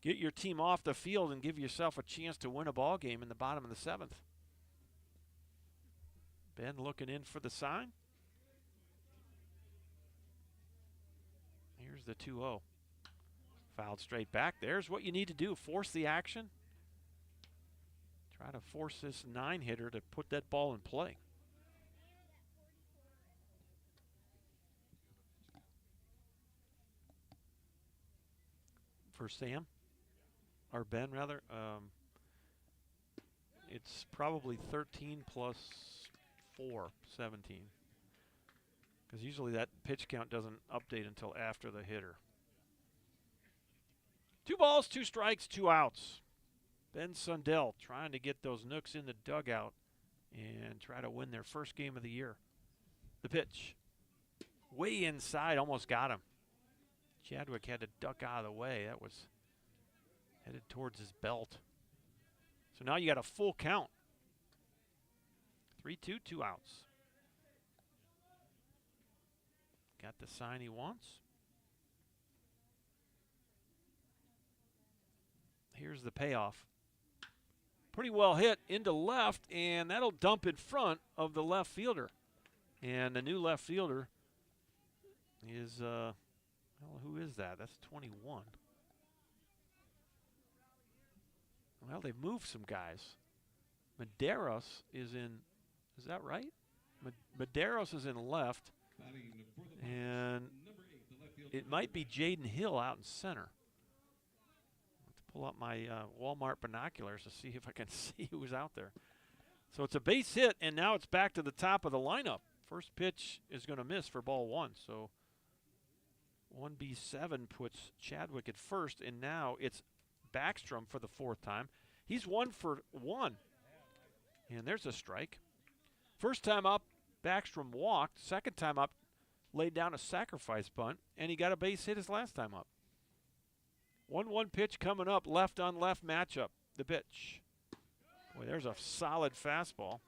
your team off the field, and give yourself a chance to win a ball game in the bottom of the 7th. Ben looking in for the sign. Here's the 2-0. Fouled straight back. There's what you need to do. Force the action. Try to force this 9-hitter to put that ball in play. For Sam, or Ben rather, it's probably 13 plus 4, 17. Because usually that pitch count doesn't update until after the hitter. 2 balls, 2 strikes, 2 outs. Ben Sundell trying to get those Nooks in the dugout and try to win their first game of the year. The pitch. Way inside, almost got him. Chadwick had to duck out of the way. That was headed towards his belt. So now you got a full count. 3-2, 2 outs. Got the sign he wants. Here's the payoff. Pretty well hit into left, and that'll dump in front of the left fielder. And the new left fielder is, well, who is that? That's 21. Well, they've moved some guys. Medeiros is in, is that right? Medeiros is in left, and it might be Jaden Hill out in center. Pull up my Walmart binoculars to see if I can see who's out there. So it's a base hit, and now it's back to the top of the lineup. First pitch is going to miss for ball 1. So 1B7 puts Chadwick at first, and now it's Backstrom for the 4th time. He's 1 for 1. And there's a strike. First time up, Backstrom walked. Second time up, laid down a sacrifice bunt, and he got a base hit his last time up. 1-1 pitch coming up, left on left matchup. The pitch. Boy, there's a solid fastball.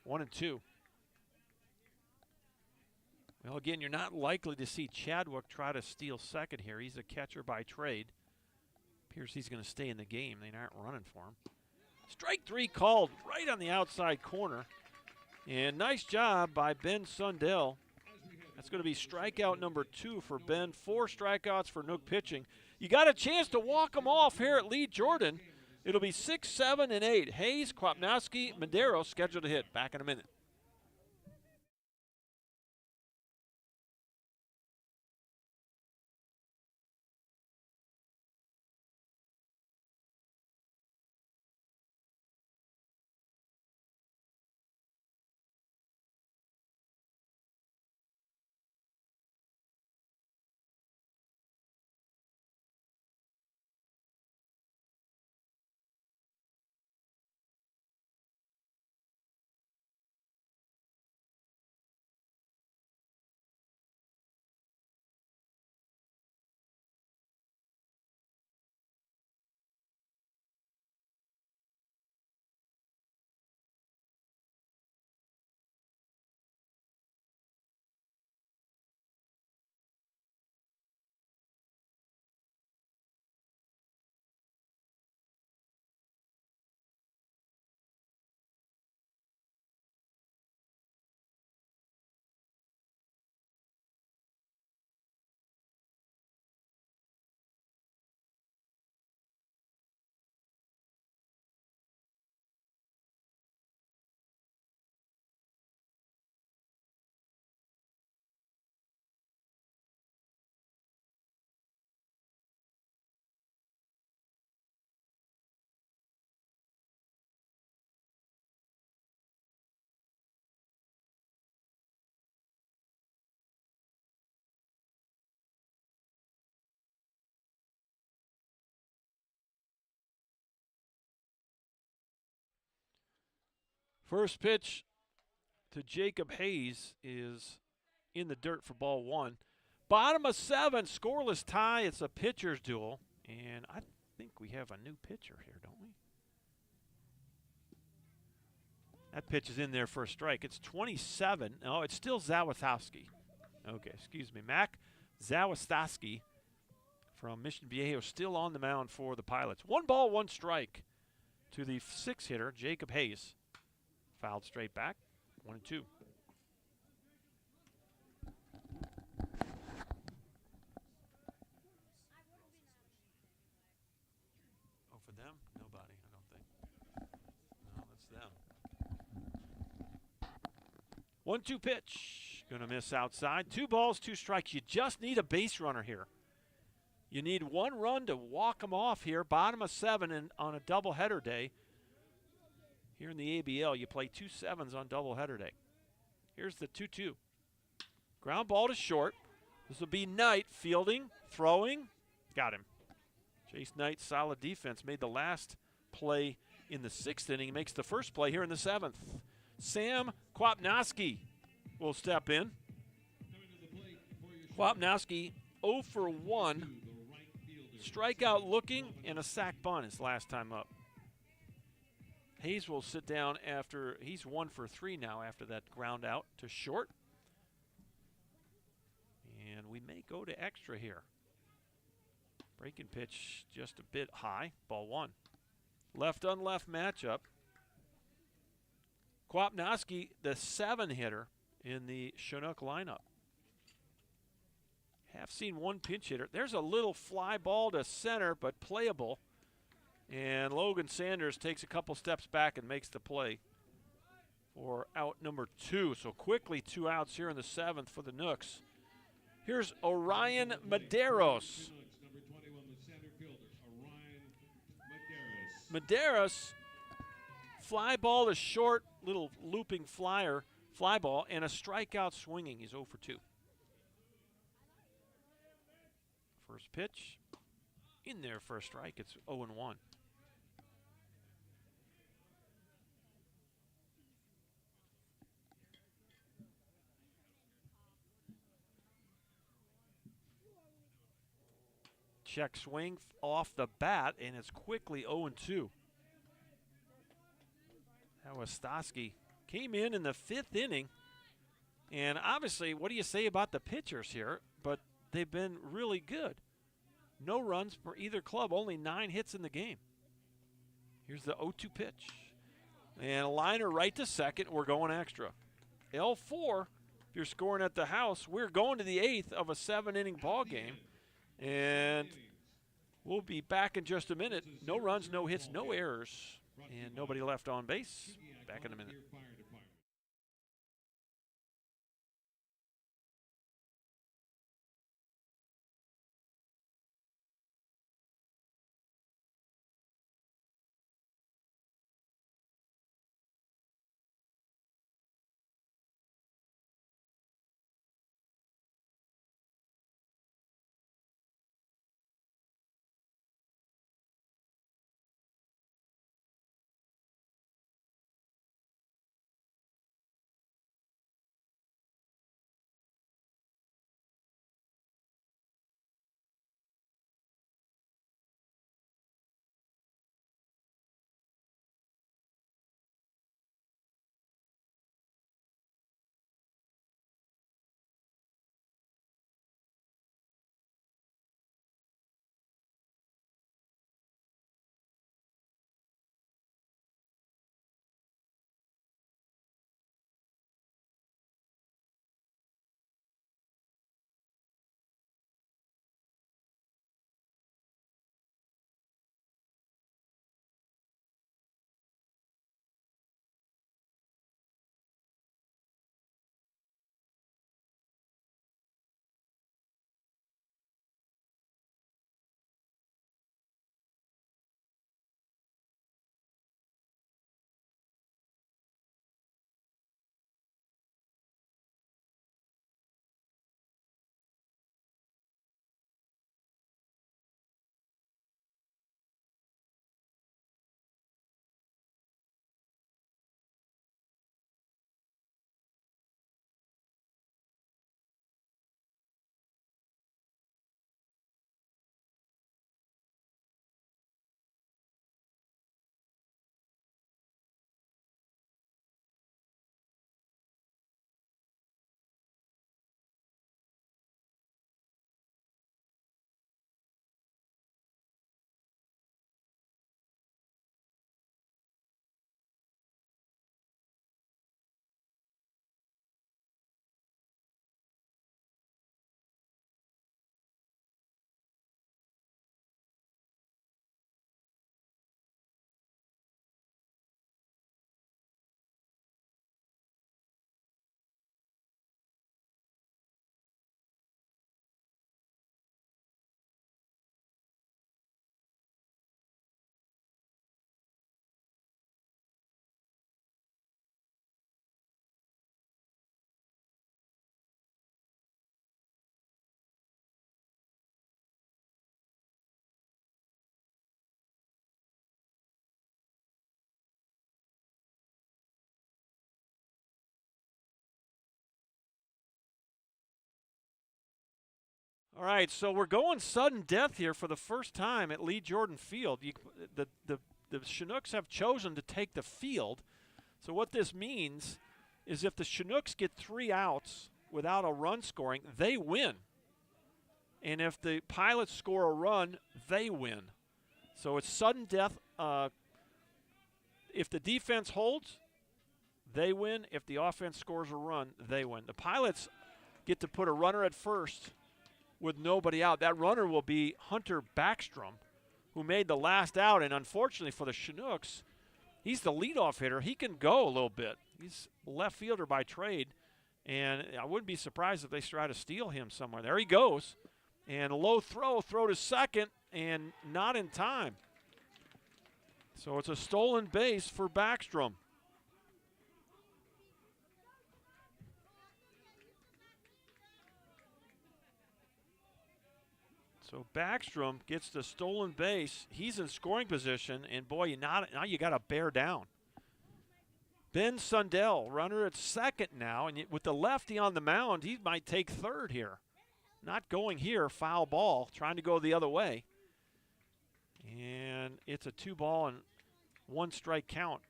1-2. Well, again, you're not likely to see Chadwick try to steal second here. He's a catcher by trade. Appears he's going to stay in the game. They aren't running for him. Strike 3 called right on the outside corner. And nice job by Ben Sundell. That's going to be strikeout number 2 for Ben. 4 strikeouts for Nook pitching. You got a chance to walk them off here at Lee Jordan. It'll be 6, 7, and 8. Hayes, Kwapnowski, Medeiros scheduled to hit. Back in a minute. First pitch to Jacob Hayes is in the dirt for ball one. Bottom of 7, scoreless tie. It's a pitcher's duel. And I think we have a new pitcher here, don't we? That pitch is in there for a strike. It's 27. Oh, it's still Zawistowski. Okay, excuse me. Mac Zawistowski from Mission Viejo still on the mound for the Pilots. 1 ball, 1 strike to the 6-hitter, Jacob Hayes. Fouled straight back. 1-2. Oh, for them? Nobody, I don't think. No, that's them. 1-2 pitch. Going to miss outside. 2 balls, 2 strikes. You just need a base runner here. You need 1 run to walk them off here. Bottom of 7 and on a doubleheader day. Here in the ABL, you play 2 7s on doubleheader day. Here's the 2-2. Ground ball to short. This will be Knight fielding, throwing. Got him. Chase Knight, solid defense. Made the last play in the 6th inning. Makes the first play here in the 7th. Sam Kwapnowski will step in. Kwapnowski 0 for 1. Strikeout looking and a sac bunt his last time up. Hayes will sit down after he's 1 for 3 now after that ground out to short. And we may go to extra here. Breaking pitch just a bit high. Ball 1. Left on left matchup. Kwapnowski, the 7-hitter in the Chinook lineup. Have seen 1 pinch hitter. There's a little fly ball to center, but playable. And Logan Sanders takes a couple steps back and makes the play for out number 2. So quickly 2 outs here in the 7th for the Nooks. Here's Orion Medeiros. Medeiros, fly ball to short, little looping fly ball, and a strikeout swinging. He's 0 for 2. First pitch, in there for a strike. It's 0-1. Check swing off the bat, and it's quickly 0-2. That was Stosky. Came in the 5th inning, and obviously, what do you say about the pitchers here? But they've been really good. No runs for either club, only 9 hits in the game. Here's the 0-2 pitch. And a liner right to second. We're going extra. L4, if you're scoring at the house, we're going to the 8th of a 7-inning ball game. And we'll be back in just a minute. No runs, no hits, no errors, and nobody left on base. Back in a minute. All right, so we're going sudden death here for the first time at Lee Jordan Field. The Chinooks have chosen to take the field. So what this means is if the Chinooks get 3 outs without a run scoring, they win. And if the Pilots score a run, they win. So it's sudden death. If the defense holds, they win. If the offense scores a run, they win. The Pilots get to put a runner at first with nobody out. That runner will be Hunter Backstrom, who made the last out. And unfortunately for the Chinooks, he's the leadoff hitter. He can go a little bit. He's a left fielder by trade. And I wouldn't be surprised if they try to steal him somewhere. There he goes. And a low throw to second, and not in time. So it's a stolen base for Backstrom. So Backstrom gets the stolen base. He's in scoring position, and boy, now you got to bear down. Ben Sundell, runner at second now, and with the lefty on the mound, he might take third here. Not going here, foul ball, trying to go the other way. And it's a 2-ball and 1 strike count.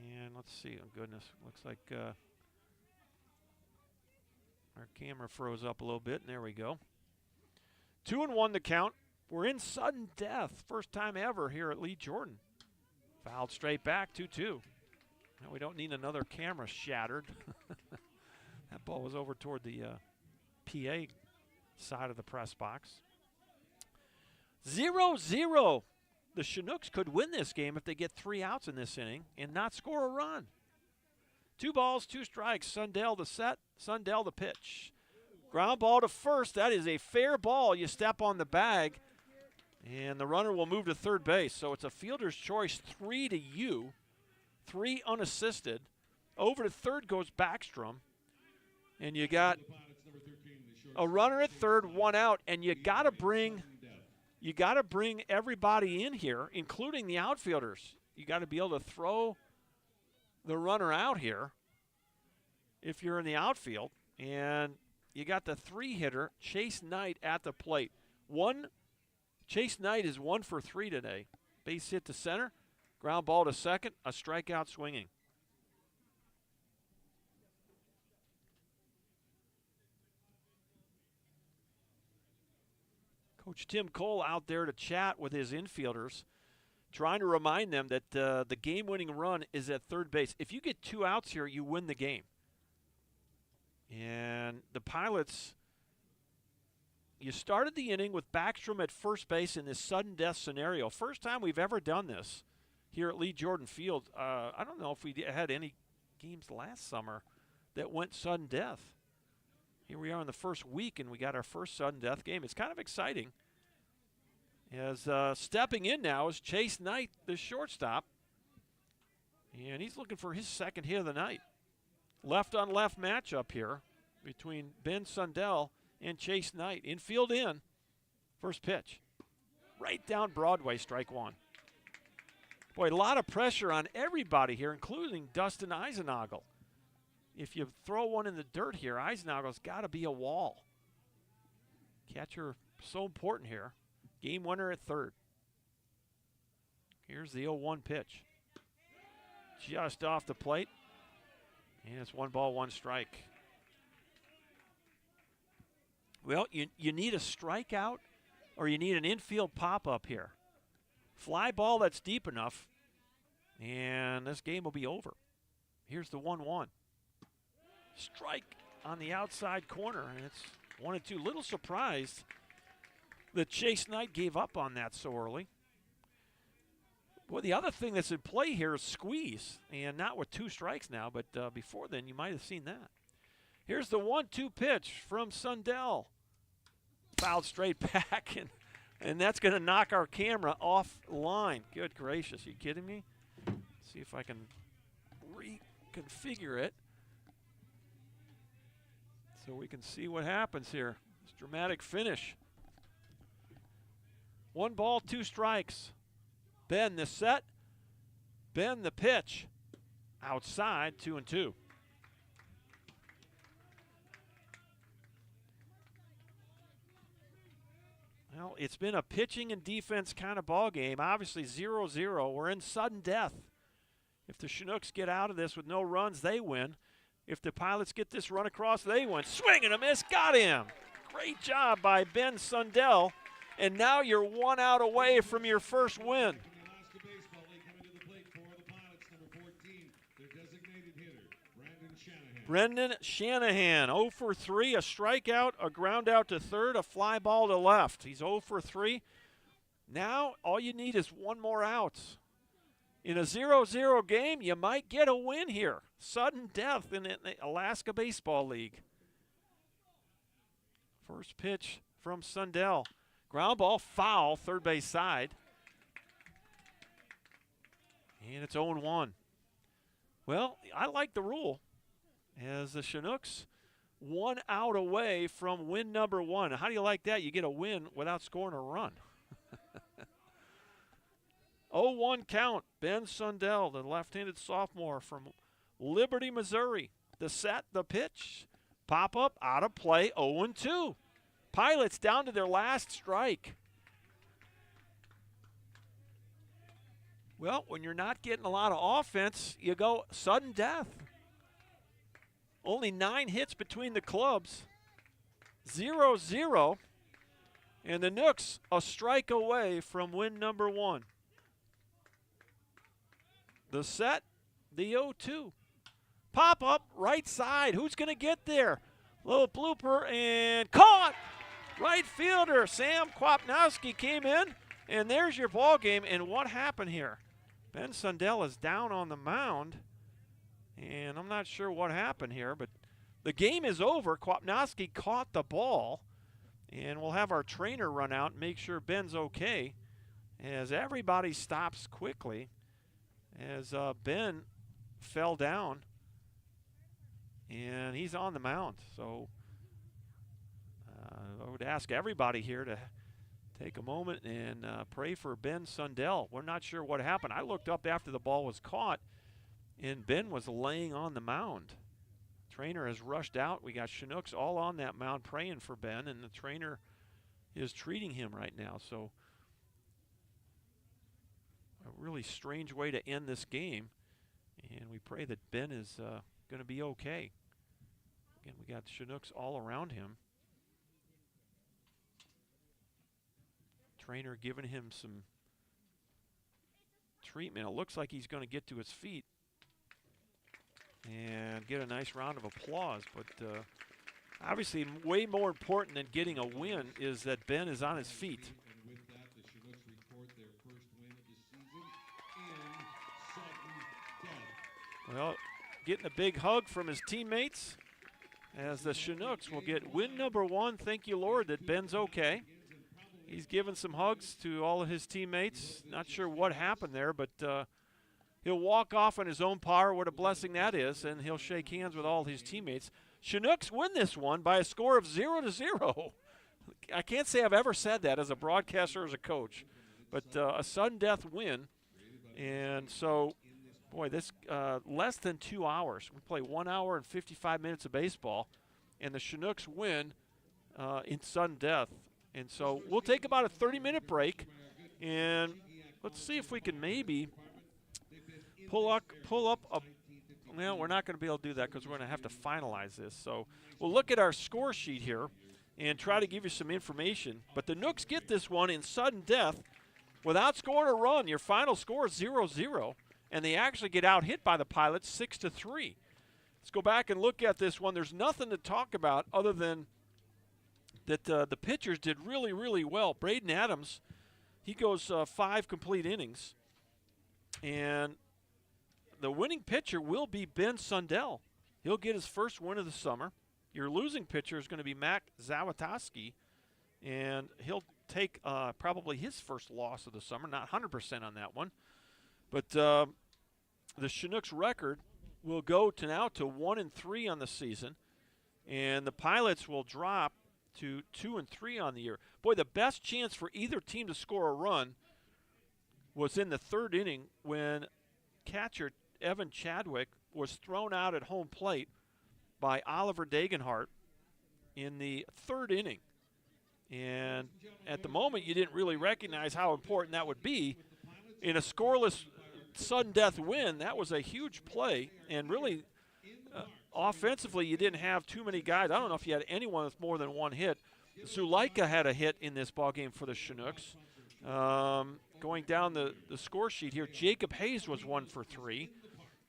And let's see, oh goodness, looks like our camera froze up a little bit, and there we go. 2-1 the count. We're in sudden death, first time ever here at Lee Jordan. Fouled straight back, 2-2. Now we don't need another camera shattered. That ball was over toward the PA side of the press box. 0-0. The Chinooks could win this game if they get 3 outs in this inning and not score a run. 2 balls, 2 strikes. Sundell the set, Sundell the pitch. Ground ball to first. That is a fair ball. You step on the bag, and the runner will move to third base. So it's a fielder's choice, 3 to you, 3 unassisted. Over to third goes Backstrom, and you got a runner at third, 1 out, and you got to bring everybody in here, including the outfielders. You got to be able to throw the runner out here if you're in the outfield, and you got the 3-hitter, Chase Knight, at the plate. Chase Knight is 1 for 3 today. Base hit to center, ground ball to second, a strikeout swinging. Coach Tim Cole out there to chat with his infielders, trying to remind them that the game-winning run is at third base. If you get 2 outs here, you win the game. And the Pilots, you started the inning with Backstrom at first base in this sudden death scenario. First time we've ever done this here at Lee Jordan Field. I don't know if we had any games last summer that went sudden death. Here we are in the first week, and we got our first sudden death game. It's kind of exciting. As stepping in now is Chase Knight, the shortstop. And he's looking for his second hit of the night. Left-on-left matchup here between Ben Sundell and Chase Knight. Infield in. First pitch. Right down Broadway, strike 1. Boy, a lot of pressure on everybody here, including Dustin Eisenagel. If you throw one in the dirt here, Eisenagel's got to be a wall. Catcher so important here. Game winner at third. Here's the 0-1 pitch. Just off the plate. And it's 1 ball, 1 strike. Well, you need a strikeout or you need an infield pop-up here. Fly ball that's deep enough, and this game will be over. Here's the 1-1. Strike on the outside corner, and it's 1-2. Little surprised that Chase Knight gave up on that so early. Well, the other thing that's in play here is squeeze, and not with 2 strikes now, but before then you might have seen that. Here's the 1-2 pitch from Sundell. Fouled straight back, and that's going to knock our camera offline. Good gracious, are you kidding me? Let's see if I can reconfigure it so we can see what happens here. This dramatic finish. 1 ball, 2 strikes. Ben the set. Ben the pitch. Outside, 2-2. Well, it's been a pitching and defense kind of ball game. Obviously 0-0. We're in sudden death. If the Chinooks get out of this with no runs, they win. If the Pilots get this run across, they win. Swing and a miss, got him. Great job by Ben Sundell. And now you're 1 out away from your first win. Brendan Shanahan, 0 for 3, a strikeout, a ground out to third, a fly ball to left. He's 0 for 3. Now all you need is one more out. In a 0-0 game, you might get a win here. Sudden death in the Alaska Baseball League. First pitch from Sundell. Ground ball, foul, third base side. And it's 0-1. Well, I like the rule, as the Chinooks 1 out away from win number 1. How do you like that? You get a win without scoring a run. 0-1 count. Ben Sundell, the left-handed sophomore from Liberty, Missouri. The set, the pitch. Pop up, out of play, 0-2. Pilots down to their last strike. Well, when you're not getting a lot of offense, you go sudden death. Only 9 hits between the clubs. 0-0. And the Nooks a strike away from win number 1. The set, the 0-2. Pop up, right side. Who's going to get there? Little blooper and caught. Right fielder Sam Kwapnowski came in, and there's your ball game. And what happened here? Ben Sundell is down on the mound, and I'm not sure what happened here, but the game is over. Kwapnowski caught the ball, and we'll have our trainer run out and make sure Ben's okay, as everybody stops quickly as Ben fell down, and he's on the mound. So I would ask everybody here to take a moment and pray for Ben Sundell. We're not sure what happened. I looked up after the ball was caught, and Ben was laying on the mound. Trainer has rushed out. We got Chinooks all on that mound praying for Ben, and the trainer is treating him right now. So a really strange way to end this game, and we pray that Ben is going to be okay. Again, we got Chinooks all around him. Trainer giving him some treatment. It looks like he's going to get to his feet and get a nice round of applause. But obviously way more important than getting a win is that Ben is on his feet.
And with that, the Chinooks record their first win of the season in sudden death.
Well, getting a big hug from his teammates, as the Chinooks will get win number 1. Thank you, Lord, that Ben's okay. He's given some hugs to all of his teammates. Not sure what happened there, but he'll walk off on his own power. What a blessing that is, and he'll shake hands with all his teammates. Chinooks win this one by a score of 0-0. I can't say I've ever said that as a broadcaster or as a coach, but a sudden death win. And so, boy, this less than 2 hours. We play 1 hour and 55 minutes of baseball, and the Chinooks win in sudden death. And so we'll take about a 30-minute break, and let's see if we can maybe pull up a – well, we're not going to be able to do that because we're going to have to finalize this. So we'll look at our score sheet here and try to give you some information. But the Nooks get this one in sudden death without scoring a run. Your final score is 0-0, and they actually get out-hit by the Pilots 6-3. Let's go back and look at this one. There's nothing to talk about other than that the pitchers did really, really well. Braden Adams, he goes 5 complete innings. And the winning pitcher will be Ben Sundell. He'll get his first win of the summer. Your losing pitcher is going to be Mac Zawatowski, and he'll take probably his first loss of the summer. Not 100% on that one. But the Chinooks record will go to now to 1-3 on the season, and the Pilots will drop to 2-3 on the year. Boy, the best chance for either team to score a run was in the 3rd inning when catcher Evan Chadwick was thrown out at home plate by Oliver Dagenhart in the 3rd inning. And at the moment, you didn't really recognize how important that would be. In a scoreless sudden death win, that was a huge play. And really, offensively, you didn't have too many guys. I don't know if you had anyone with more than one hit. Zuleika had a hit in this ballgame for the Chinooks. Going down the score sheet here, Jacob Hayes was 1 for 3.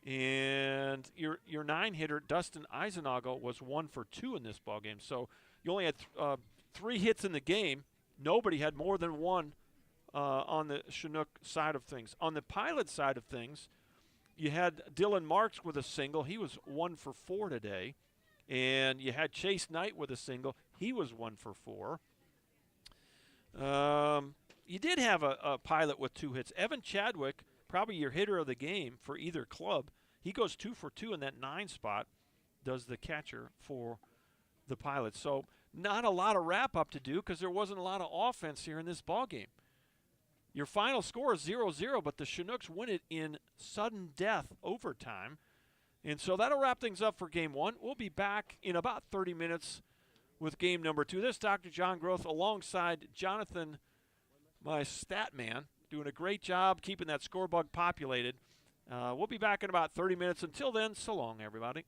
And your 9-hitter, Dustin Eisenagel, was 1 for 2 in this ballgame. So you only had 3 hits in the game. Nobody had more than one on the Chinook side of things. On the Pilot side of things, you had Dylan Marks with a single. He was 1 for 4 today. And you had Chase Knight with a single. He was 1 for 4. You did have a Pilot with 2 hits. Evan Chadwick, probably your hitter of the game for either club. He goes 2 for 2 in that 9 spot, does the catcher for the Pilots. So not a lot of wrap-up to do because there wasn't a lot of offense here in this ballgame. Your final score is 0-0, but the Chinooks win it in sudden death overtime. And so that'll wrap things up for Game 1. We'll be back in about 30 minutes with Game number 2. This is Dr. John Groth alongside Jonathan, my stat man, doing a great job keeping that score bug populated. We'll be back in about 30 minutes. Until then, so long, everybody.